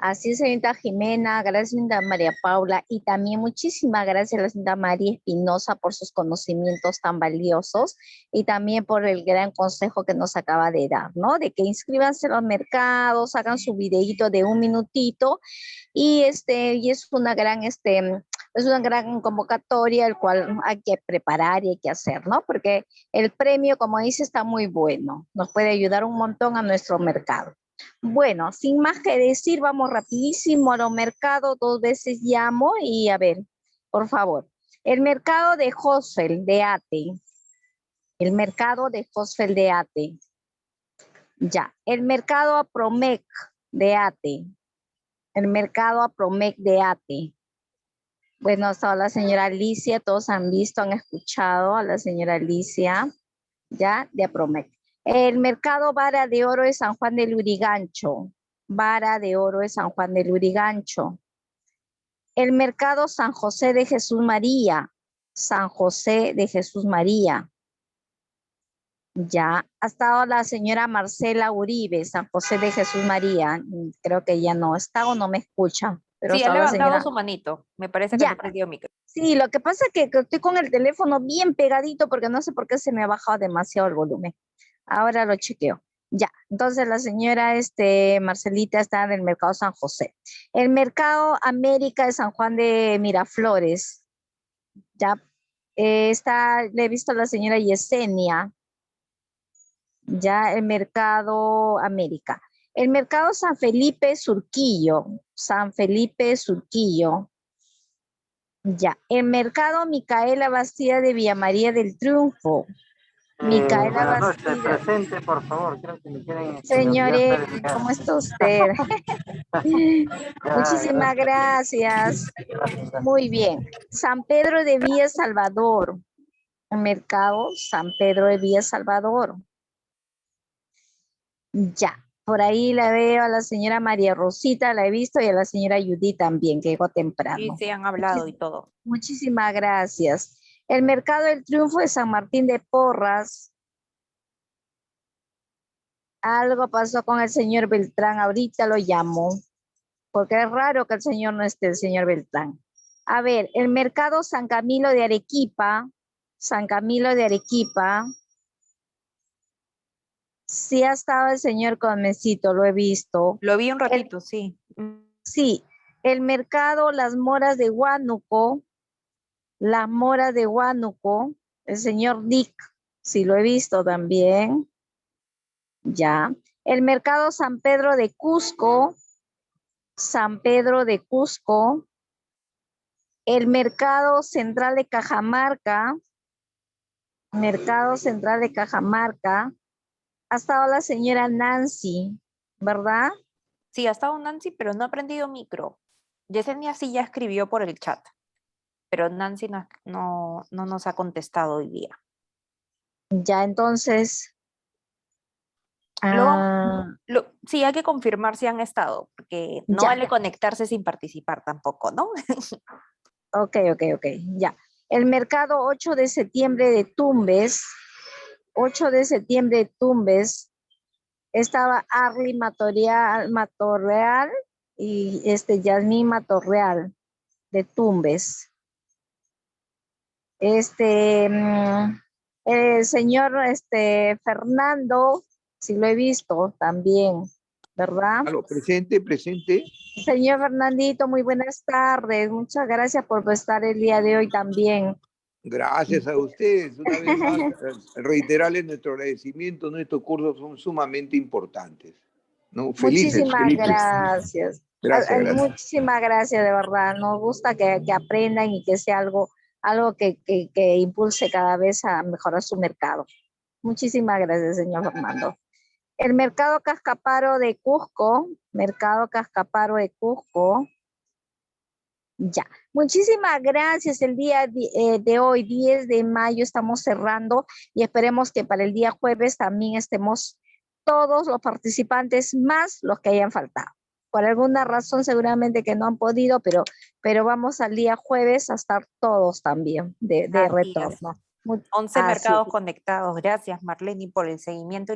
Así es, señorita Jimena, gracias, señorita María Paula, y también muchísimas gracias a la señorita María Espinosa por sus conocimientos tan valiosos y también por el gran consejo que nos acaba de dar, ¿no? De que inscríbanse en los mercados, hagan su videíto de 1 minutito y es una gran convocatoria el cual hay que preparar y hay que hacer, ¿no? Porque el premio, como dice, está muy bueno, nos puede ayudar un montón a nuestro mercado. Bueno, sin más que decir, vamos rapidísimo a los mercados, 2 veces llamo y a ver, por favor. El mercado de Hosfeld de Ate. El mercado de Hosfeld de Ate. Ya. El mercado Apromec de Ate. El mercado Apromec de Ate. Bueno, hasta la señora Alicia, todos han visto, han escuchado a la señora Alicia, ya, de Apromec. El mercado Vara de Oro de San Juan del Lurigancho. Vara de Oro de San Juan del Lurigancho. El mercado San José de Jesús María. San José de Jesús María. Ya. Ha estado la señora Marcela Uribe, San José de Jesús María. Creo que ya no está o no me escucha. Pero Sí, ha levantado su manito. Me parece que no prendió micro. Sí, lo que pasa es que estoy con el teléfono bien pegadito porque no sé por qué se me ha bajado demasiado el volumen. Ahora lo chequeo. Ya, entonces la señora Marcelita está en el mercado San José. El mercado América de San Juan de Miraflores. Ya, le he visto a la señora Yesenia. Ya, el mercado América. El mercado San Felipe Surquillo. San Felipe Surquillo. Ya, el mercado Micaela Bastida de Villa María del Triunfo. Micaela Buenas noches, Bastida. presente, por favor. Creo que me quieren. Señores, ¿cómo está usted? Muchísimas gracias. Muy bien. San Pedro de Villa Salvador. Mercado San Pedro de Villa Salvador. Ya. Por ahí la veo a la señora María Rosita, la he visto, y a la señora Judy también, que llegó temprano. Sí, se han hablado y todo. Muchísimas gracias. El mercado del Triunfo de San Martín de Porras. Algo pasó con el señor Beltrán, ahorita lo llamo, porque es raro que el señor no esté, el señor Beltrán. A ver, el mercado San Camilo de Arequipa. San Camilo de Arequipa. Sí ha estado el señor Comecito, lo he visto. Lo vi un ratito, sí. Sí, el mercado Las Moras de Huánuco. Las Moras de Huánuco. El señor Dick, sí lo he visto también. Ya. El mercado San Pedro de Cusco. San Pedro de Cusco. El mercado central de Cajamarca. Mercado central de Cajamarca. Ha estado la señora Nancy, ¿verdad? Sí, ha estado Nancy, pero no ha prendido micro. Yesenia sí ya escribió por el chat, pero Nancy no nos ha contestado hoy día. Ya, entonces. Sí, hay que confirmar si han estado, porque no Ya. vale conectarse sin participar tampoco, ¿no? Ok, ya. El mercado 8 de septiembre de Tumbes, 8 de septiembre de Tumbes, estaba Arly Matorreal y Yasmín Matorreal de Tumbes. El señor Fernando, si lo he visto también, ¿verdad? Aló, presente. Señor Fernandito, muy buenas tardes. Muchas gracias por estar el día de hoy también. Gracias a ustedes. Una vez más, reiterarles nuestro agradecimiento. Nuestros cursos son sumamente importantes, ¿no? Felices. Muchísimas gracias. Gracias. Muchísimas gracias, de verdad. Nos gusta que aprendan y que sea algo que impulse cada vez a mejorar su mercado. Muchísimas gracias, señor Fernando. El mercado Cascaparo de Cusco, ya. Muchísimas gracias. El día de hoy, 10 de mayo, estamos cerrando y esperemos que para el día jueves también estemos todos los participantes más los que hayan faltado. Por alguna razón seguramente que no han podido, pero vamos al día jueves a estar todos también de Así es. retorno. 11 mercados conectados. Gracias, Marlene, por el seguimiento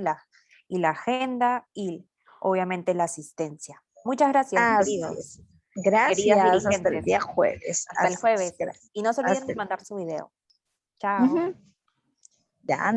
y la agenda y obviamente la asistencia. Muchas gracias, queridos. Gracias, Queridas hasta el dirigentes. día jueves. Hasta el jueves. Gracias. Y no se olviden Hasta de el- mandar su video. Chao. Ya.